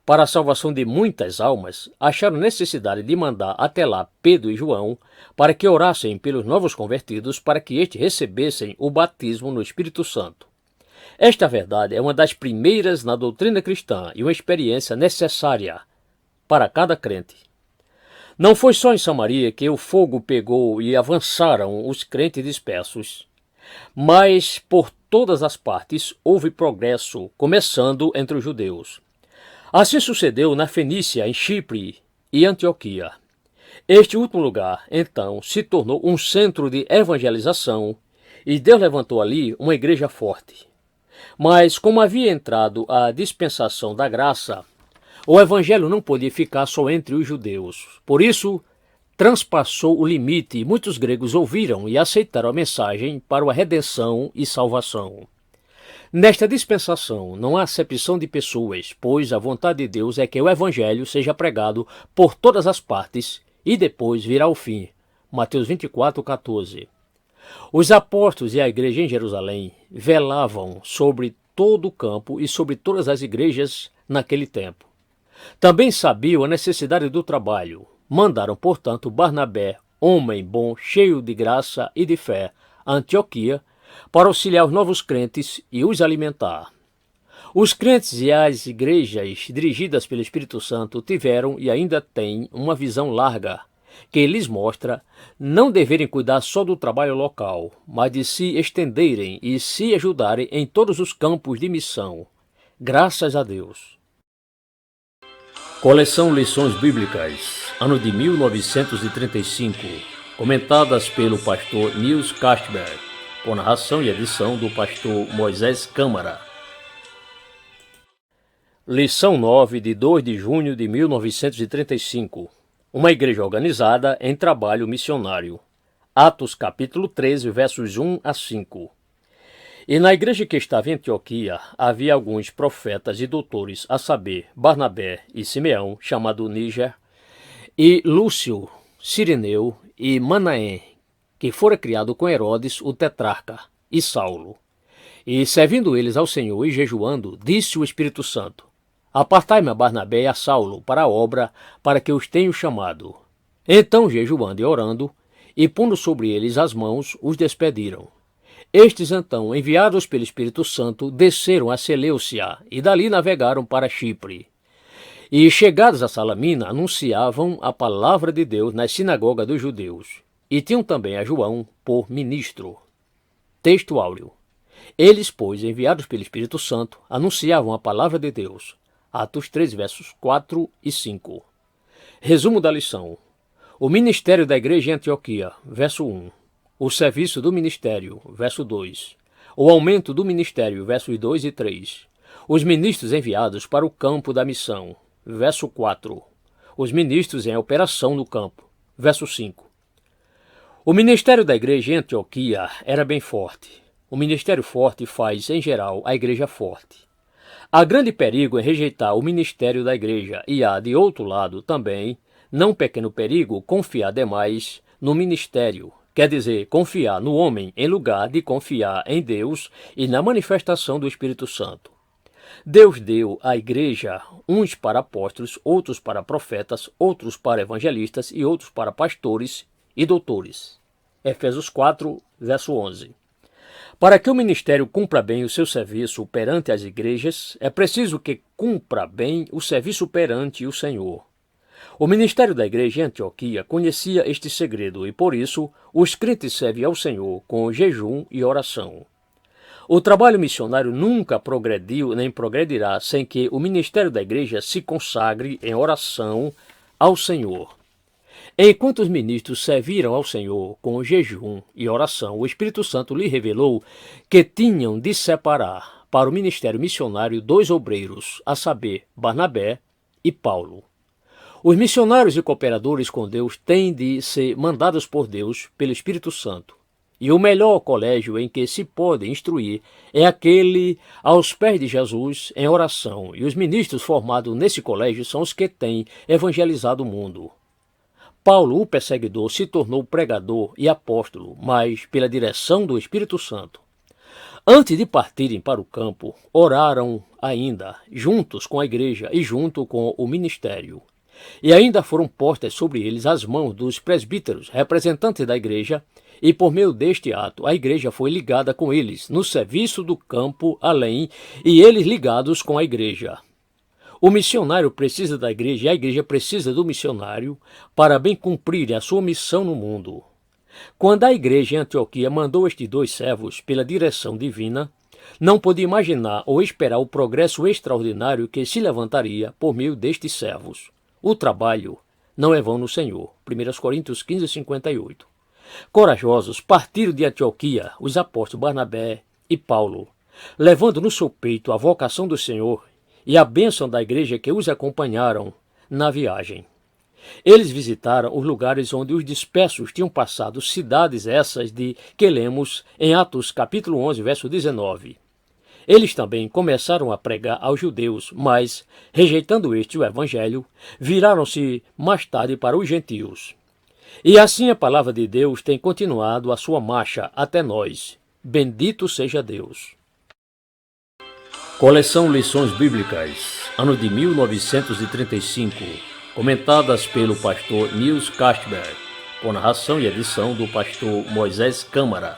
para a salvação de muitas almas, acharam necessidade de mandar até lá Pedro e João para que orassem pelos novos convertidos para que estes recebessem o batismo no Espírito Santo. Esta verdade é uma das primeiras na doutrina cristã e uma experiência necessária para cada crente. Não foi só em Samaria que o fogo pegou e avançaram os crentes dispersos, mas por todas as partes houve progresso, começando entre os judeus. Assim sucedeu na Fenícia, em Chipre e Antioquia. Este último lugar, então, se tornou um centro de evangelização e Deus levantou ali uma igreja forte. Mas, como havia entrado a dispensação da graça, o evangelho não podia ficar só entre os judeus. Por isso, transpassou o limite e muitos gregos ouviram e aceitaram a mensagem para a redenção e salvação. Nesta dispensação não há acepção de pessoas, pois a vontade de Deus é que o evangelho seja pregado por todas as partes e depois virá o fim. Mateus 24, 14. Os apóstolos e a igreja em Jerusalém velavam sobre todo o campo e sobre todas as igrejas naquele tempo. Também sabiam a necessidade do trabalho. Mandaram, portanto, Barnabé, homem bom, cheio de graça e de fé, a Antioquia, para auxiliar os novos crentes e os alimentar. Os crentes e as igrejas dirigidas pelo Espírito Santo tiveram e ainda têm uma visão larga, que lhes mostra não deverem cuidar só do trabalho local, mas de se estenderem e se ajudarem em todos os campos de missão. Graças a Deus. Coleção Lições Bíblicas, ano de 1935, comentadas pelo pastor Nils Castberg, com narração e edição do pastor Moisés Câmara. Lição 9, de 2 de junho de 1935. Uma igreja organizada em trabalho missionário. Atos capítulo 13, versos 1 a 5. E na igreja que estava em Antioquia havia alguns profetas e doutores, a saber, Barnabé e Simeão, chamado Níger, e Lúcio, Cireneu e Manaém, que fora criado com Herodes, o tetrarca, e Saulo. E servindo eles ao Senhor e jejuando, disse o Espírito Santo: Apartai-me a Barnabé e a Saulo para a obra para que os tenho chamado. Então, jejuando e orando, e pondo sobre eles as mãos, os despediram. Estes, então, enviados pelo Espírito Santo, desceram a Seleucia e dali navegaram para Chipre. E, chegados a Salamina, anunciavam a palavra de Deus nas sinagogas dos judeus. E tinham também a João por ministro. Texto áureo. Eles, pois, enviados pelo Espírito Santo, anunciavam a palavra de Deus. Atos 3, versos 4 e 5. Resumo da lição. O ministério da igreja em Antioquia, verso 1. O serviço do ministério, verso 2. O aumento do ministério, versos 2 e 3. Os ministros enviados para o campo da missão, verso 4. Os ministros em operação no campo, verso 5. O ministério da igreja em Antioquia era bem forte. O ministério forte faz, em geral, a igreja forte. Há grande perigo em rejeitar o ministério da igreja e há, de outro lado, também, não pequeno perigo, confiar demais no ministério. Quer dizer, confiar no homem em lugar de confiar em Deus e na manifestação do Espírito Santo. Deus deu à igreja uns para apóstolos, outros para profetas, outros para evangelistas e outros para pastores e doutores. Efésios 4, verso 11. Para que o ministério cumpra bem o seu serviço perante as igrejas, é preciso que cumpra bem o serviço perante o Senhor. O ministério da igreja em Antioquia conhecia este segredo e, por isso, os crentes servem ao Senhor com jejum e oração. O trabalho missionário nunca progrediu nem progredirá sem que o ministério da igreja se consagre em oração ao Senhor. Enquanto os ministros serviram ao Senhor com jejum e oração, o Espírito Santo lhe revelou que tinham de separar para o ministério missionário 2 obreiros, a saber, Barnabé e Paulo. Os missionários e cooperadores com Deus têm de ser mandados por Deus pelo Espírito Santo. E o melhor colégio em que se pode instruir é aquele aos pés de Jesus em oração. E os ministros formados nesse colégio são os que têm evangelizado o mundo. Paulo, o perseguidor, se tornou pregador e apóstolo, mas pela direção do Espírito Santo. Antes de partirem para o campo, oraram ainda, juntos com a igreja e junto com o ministério. E ainda foram postas sobre eles as mãos dos presbíteros, representantes da igreja, e por meio deste ato a igreja foi ligada com eles, no serviço do campo além, e eles ligados com a igreja. O missionário precisa da igreja e a igreja precisa do missionário para bem cumprir a sua missão no mundo. Quando a igreja em Antioquia mandou estes 2 servos pela direção divina, não podia imaginar ou esperar o progresso extraordinário que se levantaria por meio destes servos. O trabalho não é vão no Senhor. 1 Coríntios 15, 58. Corajosos partiram de Antioquia os apóstolos Barnabé e Paulo, levando no seu peito a vocação do Senhor e a bênção da igreja que os acompanharam na viagem. Eles visitaram os lugares onde os dispersos tinham passado, cidades essas de que lemos em Atos capítulo 11, verso 19. Eles também começaram a pregar aos judeus, mas, rejeitando o evangelho, viraram-se mais tarde para os gentios. E assim a palavra de Deus tem continuado a sua marcha até nós. Bendito seja Deus. Coleção Lições Bíblicas, ano de 1935, comentadas pelo pastor Nils Castberg, com narração e edição do pastor Moisés Câmara.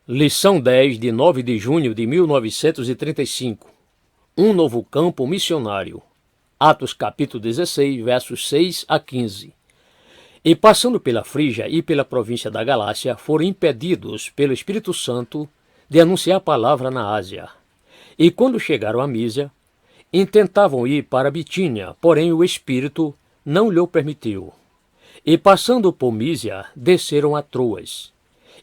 Lição 10, de 9 de junho de 1935. Um novo campo missionário. Atos capítulo 16, versos 6 a 15. E passando pela Frígia e pela província da Galácia, foram impedidos pelo Espírito Santo de anunciar a palavra na Ásia. E quando chegaram a Mísia, intentavam ir para Bitínia, porém o Espírito não lhe permitiu. E passando por Mísia, desceram a Troas.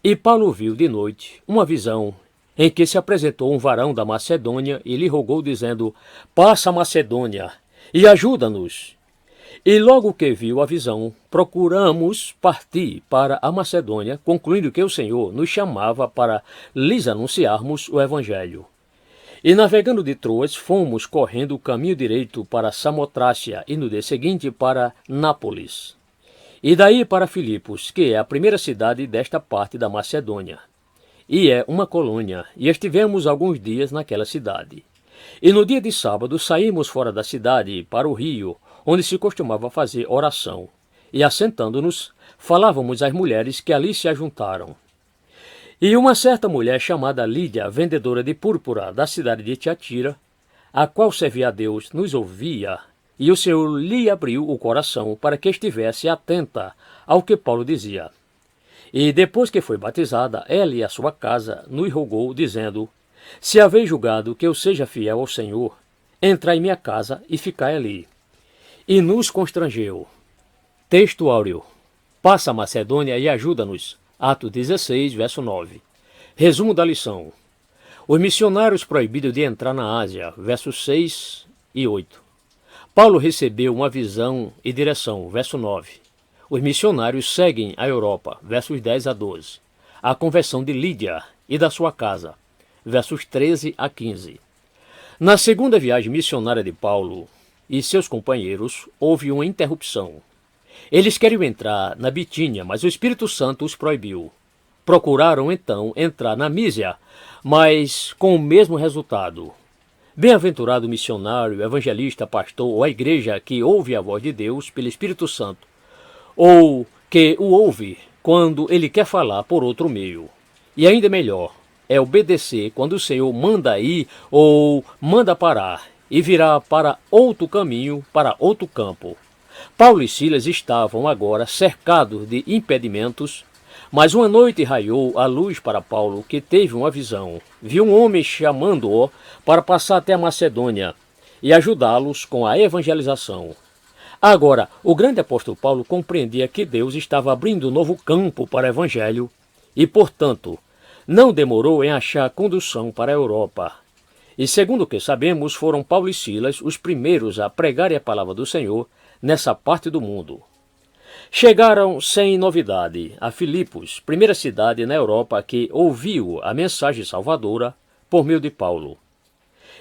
E Paulo viu de noite uma visão em que se apresentou um varão da Macedônia e lhe rogou, dizendo: passa a Macedônia e ajuda-nos. E logo que viu a visão, procuramos partir para a Macedônia, concluindo que o Senhor nos chamava para lhes anunciarmos o Evangelho. E navegando de Troas, fomos correndo o caminho direito para Samotrácia e no dia seguinte para Nápoles. E daí para Filipos, que é a primeira cidade desta parte da Macedônia. E é uma colônia, e estivemos alguns dias naquela cidade. E no dia de sábado saímos fora da cidade para o rio, onde se costumava fazer oração. E assentando-nos, falávamos às mulheres que ali se ajuntaram. E uma certa mulher chamada Lídia, vendedora de púrpura da cidade de Tiatira, a qual servia a Deus, nos ouvia, e o Senhor lhe abriu o coração para que estivesse atenta ao que Paulo dizia. E depois que foi batizada, ela e a sua casa nos rogou, dizendo: se haveis julgado que eu seja fiel ao Senhor, entrai em minha casa e ficai ali. E nos constrangeu. Texto áureo. Passa a Macedônia e ajuda-nos. Atos 16, verso 9. Resumo da lição. Os missionários proibidos de entrar na Ásia, versos 6 e 8. Paulo recebeu uma visão e direção, verso 9. Os missionários seguem a Europa, versos 10 a 12. A conversão de Lídia e da sua casa, versos 13 a 15. Na segunda viagem missionária de Paulo e seus companheiros, houve uma interrupção. Eles queriam entrar na Bitínia, mas o Espírito Santo os proibiu. Procuraram então entrar na Mísia, mas com o mesmo resultado. Bem-aventurado o missionário, evangelista, pastor ou a igreja que ouve a voz de Deus pelo Espírito Santo, ou que o ouve quando ele quer falar por outro meio. E ainda melhor é obedecer quando o Senhor manda ir ou manda parar e virar para outro caminho, para outro campo. Paulo e Silas estavam agora cercados de impedimentos, mas uma noite raiou a luz para Paulo, que teve uma visão. Viu um homem chamando-o para passar até a Macedônia e ajudá-los com a evangelização. Agora, o grande apóstolo Paulo compreendia que Deus estava abrindo um novo campo para o evangelho e, portanto, não demorou em achar condução para a Europa. E segundo o que sabemos, foram Paulo e Silas os primeiros a pregarem a palavra do Senhor nessa parte do mundo. Chegaram sem novidade a Filipos, primeira cidade na Europa que ouviu a mensagem salvadora por meio de Paulo.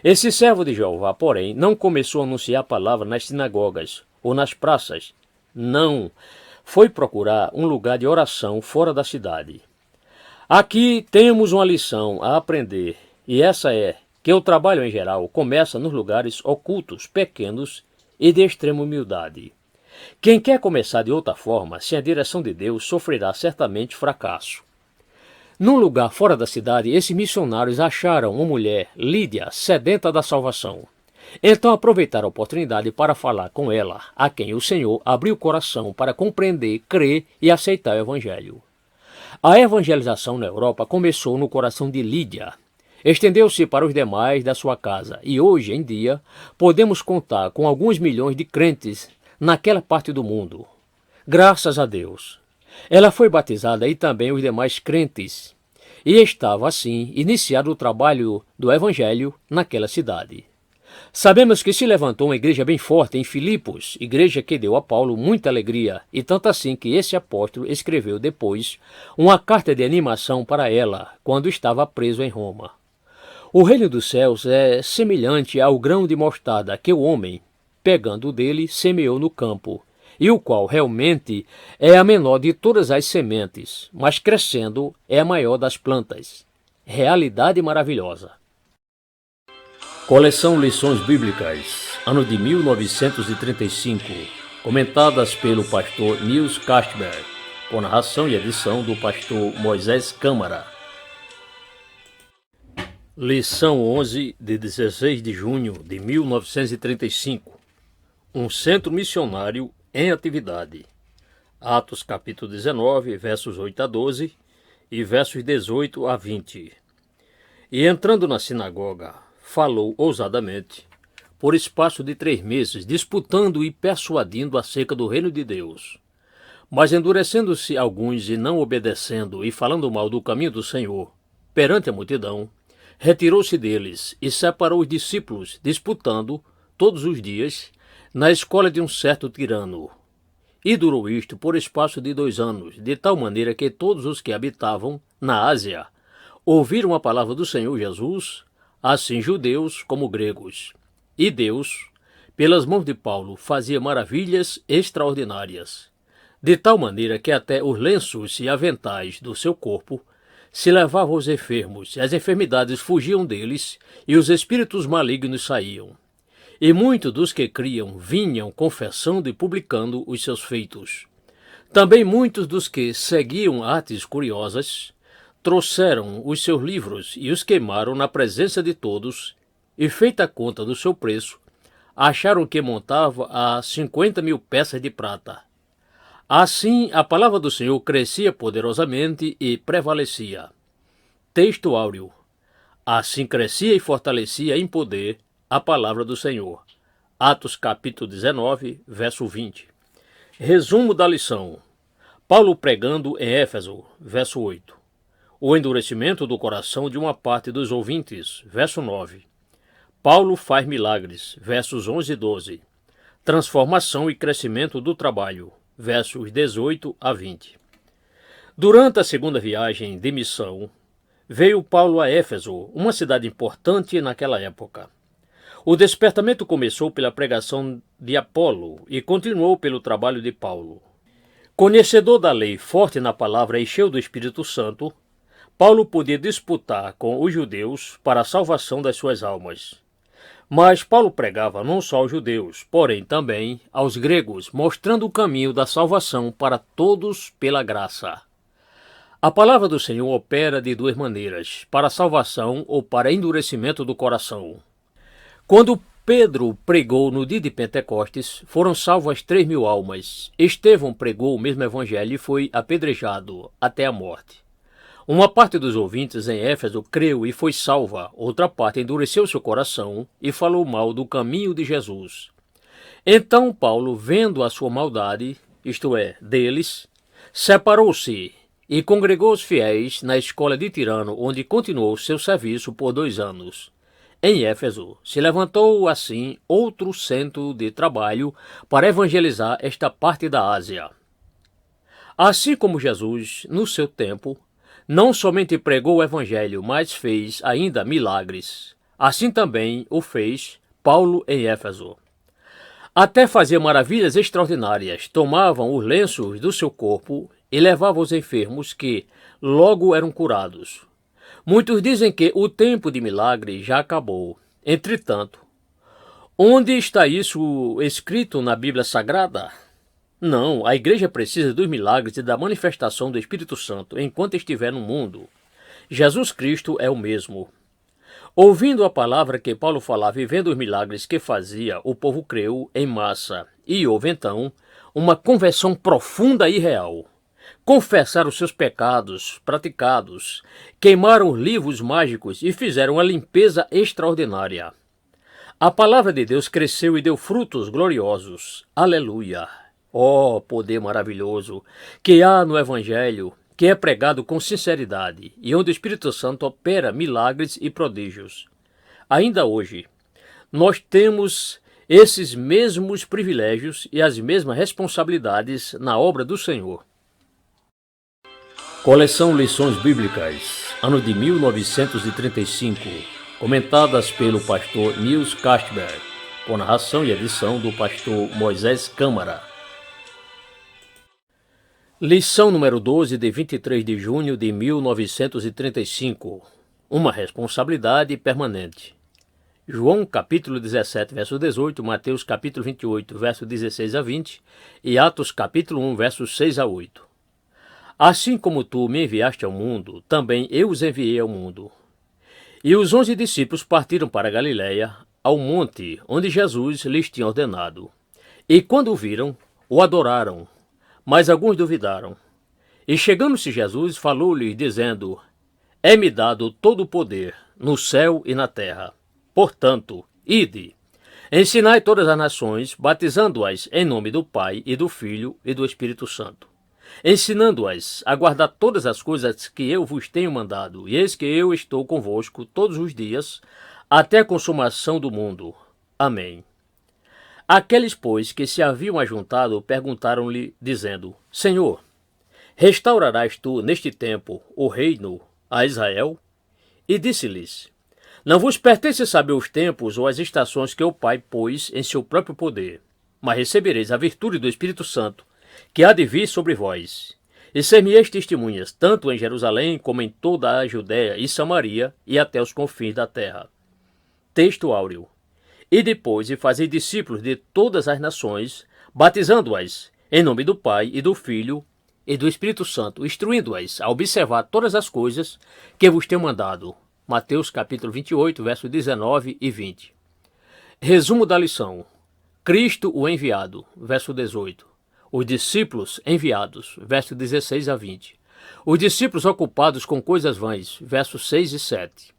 Esse servo de Jeová, porém, não começou a anunciar a palavra nas sinagogas ou nas praças. Não, foi procurar um lugar de oração fora da cidade. Aqui temos uma lição a aprender, e essa é que o trabalho em geral começa nos lugares ocultos, pequenos e de extrema humildade. Quem quer começar de outra forma, sem a direção de Deus, sofrerá certamente fracasso. Num lugar fora da cidade, esses missionários acharam uma mulher, Lídia, sedenta da salvação. Então aproveitaram a oportunidade para falar com ela, a quem o Senhor abriu o coração para compreender, crer e aceitar o Evangelho. A evangelização na Europa começou no coração de Lídia. Estendeu-se para os demais da sua casa e hoje em dia podemos contar com alguns milhões de crentes naquela parte do mundo. Graças a Deus. Ela foi batizada e também os demais crentes, e estava assim iniciado o trabalho do Evangelho naquela cidade. Sabemos que se levantou uma igreja bem forte em Filipos, igreja que deu a Paulo muita alegria, e tanto assim que esse apóstolo escreveu depois uma carta de animação para ela, quando estava preso em Roma. O reino dos céus é semelhante ao grão de mostarda que o homem, pegando dele, semeou no campo, e o qual realmente é a menor de todas as sementes, mas crescendo é a maior das plantas. Realidade maravilhosa. Coleção Lições Bíblicas, ano de 1935, comentadas pelo pastor Nils Castberg, com narração e edição do pastor Moisés Câmara. Lição 11, de 16 de junho de 1935. Um centro missionário em atividade. Atos capítulo 19, versos 8 a 12 e versos 18 a 20. E entrando na sinagoga, falou ousadamente, por espaço de 3 meses, disputando e persuadindo acerca do reino de Deus. Mas endurecendo-se alguns e não obedecendo e falando mal do caminho do Senhor, perante a multidão, retirou-se deles e separou os discípulos, disputando, todos os dias, na escola de um certo tirano. E durou isto por espaço de 2 anos, de tal maneira que todos os que habitavam na Ásia ouviram a palavra do Senhor Jesus, assim judeus como gregos. E Deus, pelas mãos de Paulo, fazia maravilhas extraordinárias, de tal maneira que até os lenços e aventais do seu corpo se levavam aos enfermos, e as enfermidades fugiam deles, e os espíritos malignos saíam. E muitos dos que criam vinham confessando e publicando os seus feitos. Também muitos dos que seguiam artes curiosas trouxeram os seus livros e os queimaram na presença de todos, e feita a conta do seu preço, acharam que montava a 50.000 peças de prata. Assim, a palavra do Senhor crescia poderosamente e prevalecia. Texto áureo. Assim crescia e fortalecia em poder a palavra do Senhor. Atos capítulo 19, verso 20. Resumo da lição. Paulo pregando em Éfeso, verso 8. O endurecimento do coração de uma parte dos ouvintes, verso 9. Paulo faz milagres, versos 11 e 12. Transformação e crescimento do trabalho, versos 18 a 20. Durante a segunda viagem de missão, veio Paulo a Éfeso, uma cidade importante naquela época. O despertamento começou pela pregação de Apolo e continuou pelo trabalho de Paulo. Conhecedor da lei, forte na palavra e cheio do Espírito Santo, Paulo podia disputar com os judeus para a salvação das suas almas. Mas Paulo pregava não só aos judeus, porém também aos gregos, mostrando o caminho da salvação para todos pela graça. A palavra do Senhor opera de duas maneiras, para a salvação ou para endurecimento do coração. Quando Pedro pregou no dia de Pentecostes, foram salvas 3.000 almas. Estevão pregou o mesmo evangelho e foi apedrejado até a morte. Uma parte dos ouvintes em Éfeso creu e foi salva, outra parte endureceu seu coração e falou mal do caminho de Jesus. Então Paulo, vendo a sua maldade, isto é, deles, separou-se e congregou os fiéis na escola de Tirano, onde continuou seu serviço por 2 anos. Em Éfeso, se levantou assim outro centro de trabalho para evangelizar esta parte da Ásia. Assim como Jesus, no seu tempo, não somente pregou o evangelho, mas fez ainda milagres. Assim também o fez Paulo em Éfeso. Até fazia maravilhas extraordinárias, tomavam os lenços do seu corpo e levavam os enfermos que logo eram curados. Muitos dizem que o tempo de milagre já acabou. Entretanto, onde está isso escrito na Bíblia Sagrada? Não, a igreja precisa dos milagres e da manifestação do Espírito Santo enquanto estiver no mundo. Jesus Cristo é o mesmo. Ouvindo a palavra que Paulo falava e vendo os milagres que fazia, o povo creu em massa e houve então uma conversão profunda e real. Confessaram os seus pecados praticados, queimaram os livros mágicos e fizeram uma limpeza extraordinária. A palavra de Deus cresceu e deu frutos gloriosos. Aleluia! Oh, poder maravilhoso que há no Evangelho, que é pregado com sinceridade e onde o Espírito Santo opera milagres e prodígios. Ainda hoje, nós temos esses mesmos privilégios e as mesmas responsabilidades na obra do Senhor. Coleção Lições Bíblicas, ano de 1935, comentadas pelo pastor Nils Castberg, com narração e edição do pastor Moisés Câmara. Lição número 12, de 23 de junho de 1935. Uma responsabilidade permanente. João capítulo 17, verso 18, Mateus capítulo 28, verso 16 a 20 e Atos capítulo 1, versos 6 a 8. Assim como tu me enviaste ao mundo, também eu os enviei ao mundo. E os 11 discípulos partiram para Galiléia, ao monte onde Jesus lhes tinha ordenado. E quando o viram, o adoraram, mas alguns duvidaram. E chegando-se Jesus, falou-lhes, dizendo: É-me dado todo o poder, no céu e na terra. Portanto, ide, ensinai todas as nações, batizando-as em nome do Pai e do Filho e do Espírito Santo, ensinando-as a guardar todas as coisas que eu vos tenho mandado, e eis que eu estou convosco todos os dias, até a consumação do mundo. Amém. Aqueles, pois, que se haviam ajuntado, perguntaram-lhe, dizendo: Senhor, restaurarás tu neste tempo o reino a Israel? E disse-lhes: Não vos pertence saber os tempos ou as estações que o Pai pôs em seu próprio poder, mas recebereis a virtude do Espírito Santo, que há de vir sobre vós. E ser-me-eis testemunhas, tanto em Jerusalém como em toda a Judéia e Samaria e até os confins da terra. Texto áureo. E depois fazei discípulos de todas as nações, batizando-as em nome do Pai e do Filho e do Espírito Santo, instruindo-as a observar todas as coisas que vos tenho mandado. Mateus capítulo 28, versos 19 e 20. Resumo da lição. Cristo o enviado, verso 18. Os discípulos enviados, versos 16 a 20. Os discípulos ocupados com coisas vãs, versos 6 e 7.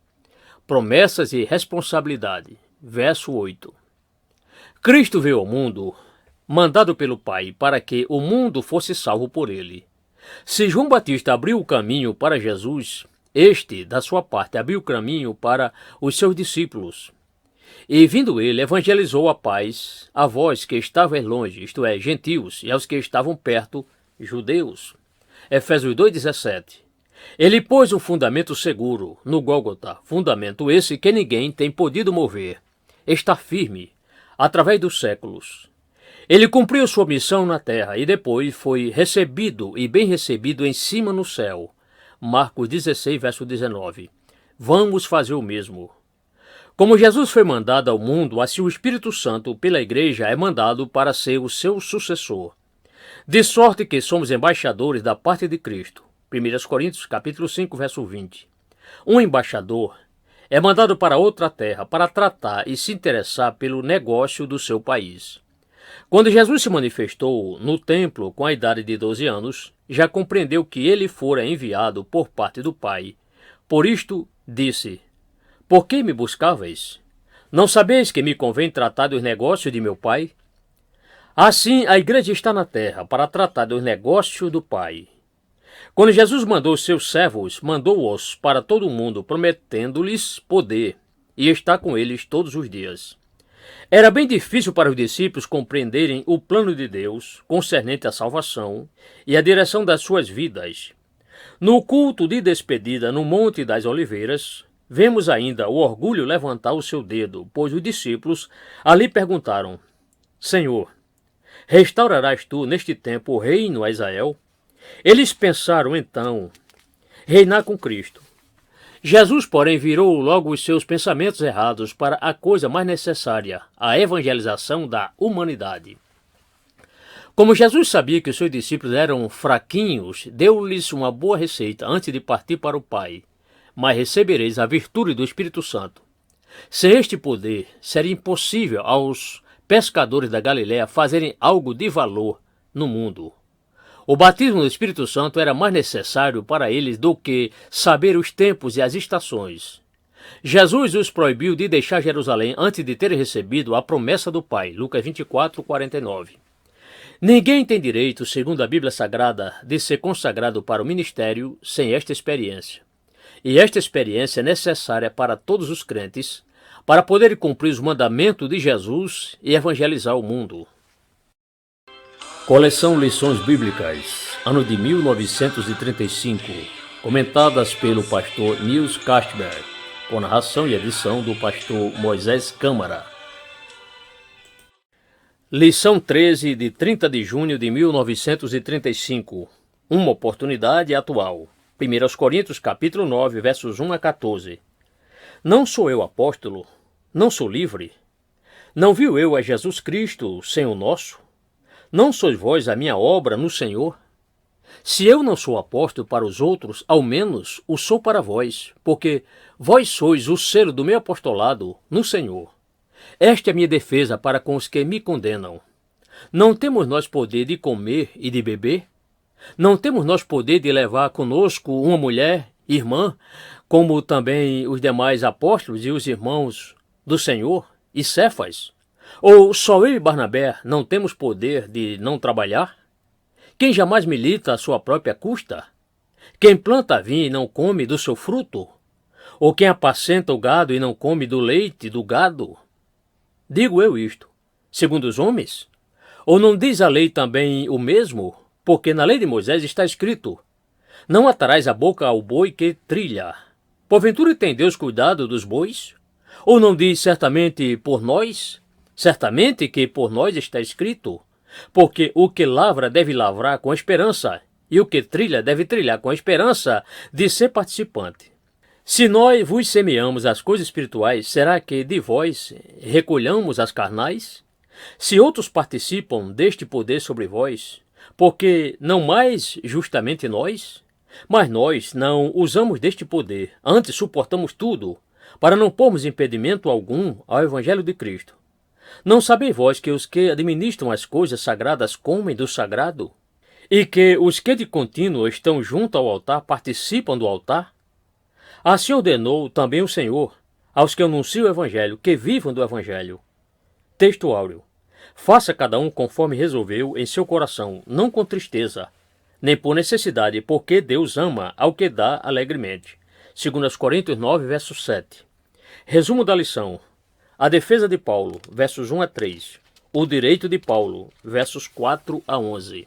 Promessas e responsabilidade, verso 8. Cristo veio ao mundo, mandado pelo Pai, para que o mundo fosse salvo por ele. Se João Batista abriu o caminho para Jesus, este, da sua parte, abriu o caminho para os seus discípulos. E, vindo ele, evangelizou a paz a vós que estavais longe, isto é, gentios, e aos que estavam perto, judeus. Efésios 2,17. Ele pôs um fundamento seguro no Gólgota, fundamento esse que ninguém tem podido mover. Está firme, através dos séculos. Ele cumpriu sua missão na terra e depois foi recebido e bem recebido em cima no céu. Marcos 16, verso 19. Vamos fazer o mesmo. Como Jesus foi mandado ao mundo, assim o Espírito Santo, pela Igreja, é mandado para ser o seu sucessor. De sorte que somos embaixadores da parte de Cristo. 1 Coríntios capítulo 5, verso 20. Um embaixador é mandado para outra terra para tratar e se interessar pelo negócio do seu país. Quando Jesus se manifestou no templo com a idade de 12 anos, já compreendeu que ele fora enviado por parte do Pai. Por isto disse: Por que me buscáveis? Não sabeis que me convém tratar dos negócios de meu Pai? Assim, a igreja está na terra para tratar dos negócios do Pai. Quando Jesus mandou seus servos, mandou-os para todo o mundo, prometendo-lhes poder, e está com eles todos os dias. Era bem difícil para os discípulos compreenderem o plano de Deus concernente à salvação e a direção das suas vidas. No culto de despedida no Monte das Oliveiras, vemos ainda o orgulho levantar o seu dedo, pois os discípulos ali perguntaram: Senhor, restaurarás tu neste tempo o reino a Israel? Eles pensaram então reinar com Cristo. Jesus, porém, virou logo os seus pensamentos errados para a coisa mais necessária, a evangelização da humanidade. Como Jesus sabia que os seus discípulos eram fraquinhos, deu-lhes uma boa receita antes de partir para o Pai. Mas recebereis a virtude do Espírito Santo. Sem este poder, seria impossível aos pescadores da Galiléia fazerem algo de valor no mundo. O batismo do Espírito Santo era mais necessário para eles do que saber os tempos e as estações. Jesus os proibiu de deixar Jerusalém antes de terem recebido a promessa do Pai. Lucas 24, 49. Ninguém tem direito, segundo a Bíblia Sagrada, de ser consagrado para o ministério sem esta experiência. E esta experiência é necessária para todos os crentes, para poderem cumprir os mandamentos de Jesus e evangelizar o mundo. Coleção Lições Bíblicas, ano de 1935, comentadas pelo pastor Nils Castberg, com narração e edição do pastor Moisés Câmara. Lição 13, de 30 de junho de 1935, uma oportunidade atual. 1 Coríntios capítulo 9, versos 1 a 14. Não sou eu apóstolo? Não sou livre? Não viu eu a Jesus Cristo, Senhor nosso? Não sois vós a minha obra no Senhor? Se eu não sou apóstolo para os outros, ao menos o sou para vós, porque vós sois o selo do meu apostolado no Senhor. Esta é a minha defesa para com os que me condenam. Não temos nós poder de comer e de beber? Não temos nós poder de levar conosco uma mulher, irmã, como também os demais apóstolos e os irmãos do Senhor e Cefas? Ou só eu e Barnabé não temos poder de não trabalhar? Quem jamais milita à sua própria custa? Quem planta vinho e não come do seu fruto? Ou quem apacenta o gado e não come do leite do gado? Digo eu isto, segundo os homens? Ou não diz a lei também o mesmo? Porque na lei de Moisés está escrito: não atarás a boca ao boi que trilha. Porventura tem Deus cuidado dos bois? Ou não diz certamente por nós? Certamente que por nós está escrito: porque o que lavra deve lavrar com esperança, e o que trilha deve trilhar com a esperança de ser participante. Se nós vos semeamos as coisas espirituais, será que de vós recolhamos as carnais? Se outros participam deste poder sobre vós, Porque não mais justamente nós, mas nós não usamos deste poder, antes suportamos tudo, para não pormos impedimento algum ao Evangelho de Cristo. Não sabeis vós que os que administram as coisas sagradas comem do sagrado? E que os que de contínuo estão junto ao altar participam do altar? Assim ordenou também o Senhor aos que anunciam o Evangelho, que vivam do Evangelho. Texto áureo. Faça cada um conforme resolveu em seu coração, não com tristeza, nem por necessidade, porque Deus ama ao que dá alegremente. 2 Coríntios 9, verso 7. Resumo da lição. A defesa de Paulo, versos 1 a 3. O direito de Paulo, versos 4 a 11.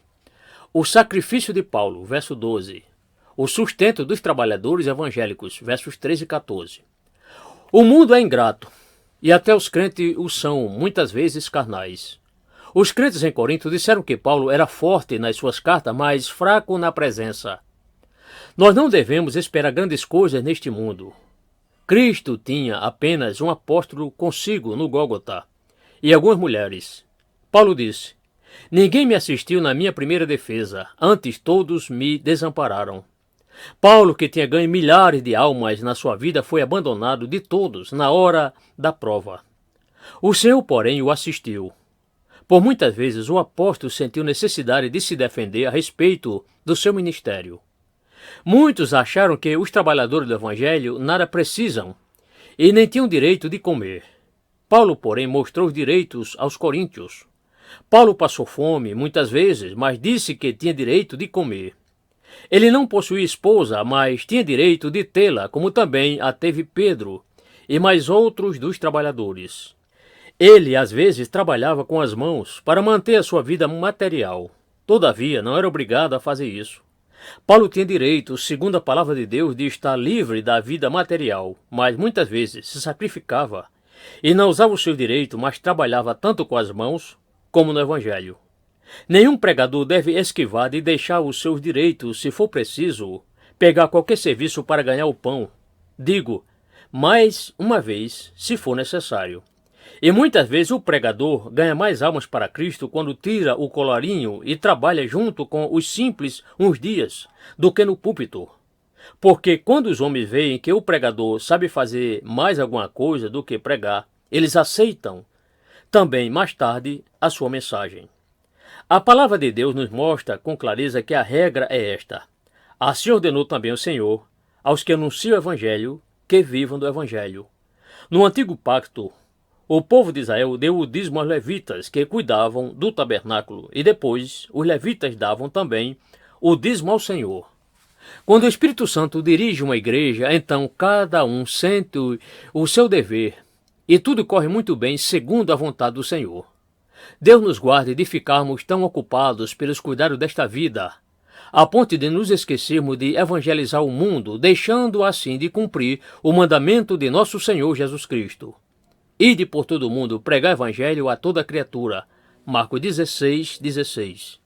O sacrifício de Paulo, verso 12. O sustento dos trabalhadores evangélicos, versos 13 e 14. O mundo é ingrato, e até os crentes o são, muitas vezes carnais. Os crentes em Corinto disseram que Paulo era forte nas suas cartas, mas fraco na presença. Nós não devemos esperar grandes coisas neste mundo. Cristo tinha apenas um apóstolo consigo no Gólgota e algumas mulheres. Paulo disse: ninguém me assistiu na minha primeira defesa, antes todos me desampararam. Paulo, que tinha ganho milhares de almas na sua vida, foi abandonado de todos na hora da prova. O Senhor, porém, o assistiu. Por muitas vezes o apóstolo sentiu necessidade de se defender a respeito do seu ministério. Muitos acharam que os trabalhadores do Evangelho nada precisam e nem tinham direito de comer. Paulo, porém, mostrou os direitos aos coríntios. Paulo passou fome muitas vezes, mas disse que tinha direito de comer. Ele não possuía esposa, mas tinha direito de tê-la, como também a teve Pedro e mais outros dos trabalhadores. Ele, às vezes, trabalhava com as mãos para manter a sua vida material. Todavia, não era obrigado a fazer isso. Paulo tinha direito, segundo a palavra de Deus, de estar livre da vida material, mas muitas vezes se sacrificava e não usava o seu direito, mas trabalhava tanto com as mãos como no Evangelho. Nenhum pregador deve esquivar de deixar os seus direitos, se for preciso, pegar qualquer serviço para ganhar o pão. Digo, mais uma vez, se for necessário. E muitas vezes o pregador ganha mais almas para Cristo quando tira o colarinho e trabalha junto com os simples uns dias, do que no púlpito. Porque quando os homens veem que o pregador sabe fazer mais alguma coisa do que pregar, eles aceitam também mais tarde a sua mensagem. A palavra de Deus nos mostra com clareza que a regra é esta. Assim ordenou também o Senhor aos que anunciam o Evangelho que vivam do Evangelho. No antigo pacto, o povo de Israel deu o dízimo aos levitas que cuidavam do tabernáculo e depois os levitas davam também o dízimo ao Senhor. Quando o Espírito Santo dirige uma igreja, então cada um sente o seu dever e tudo corre muito bem segundo a vontade do Senhor. Deus nos guarde de ficarmos tão ocupados pelos cuidados desta vida, a ponto de nos esquecermos de evangelizar o mundo, deixando assim de cumprir o mandamento de nosso Senhor Jesus Cristo. Ide por todo o mundo pregar evangelho a toda criatura. Marcos 16, 16.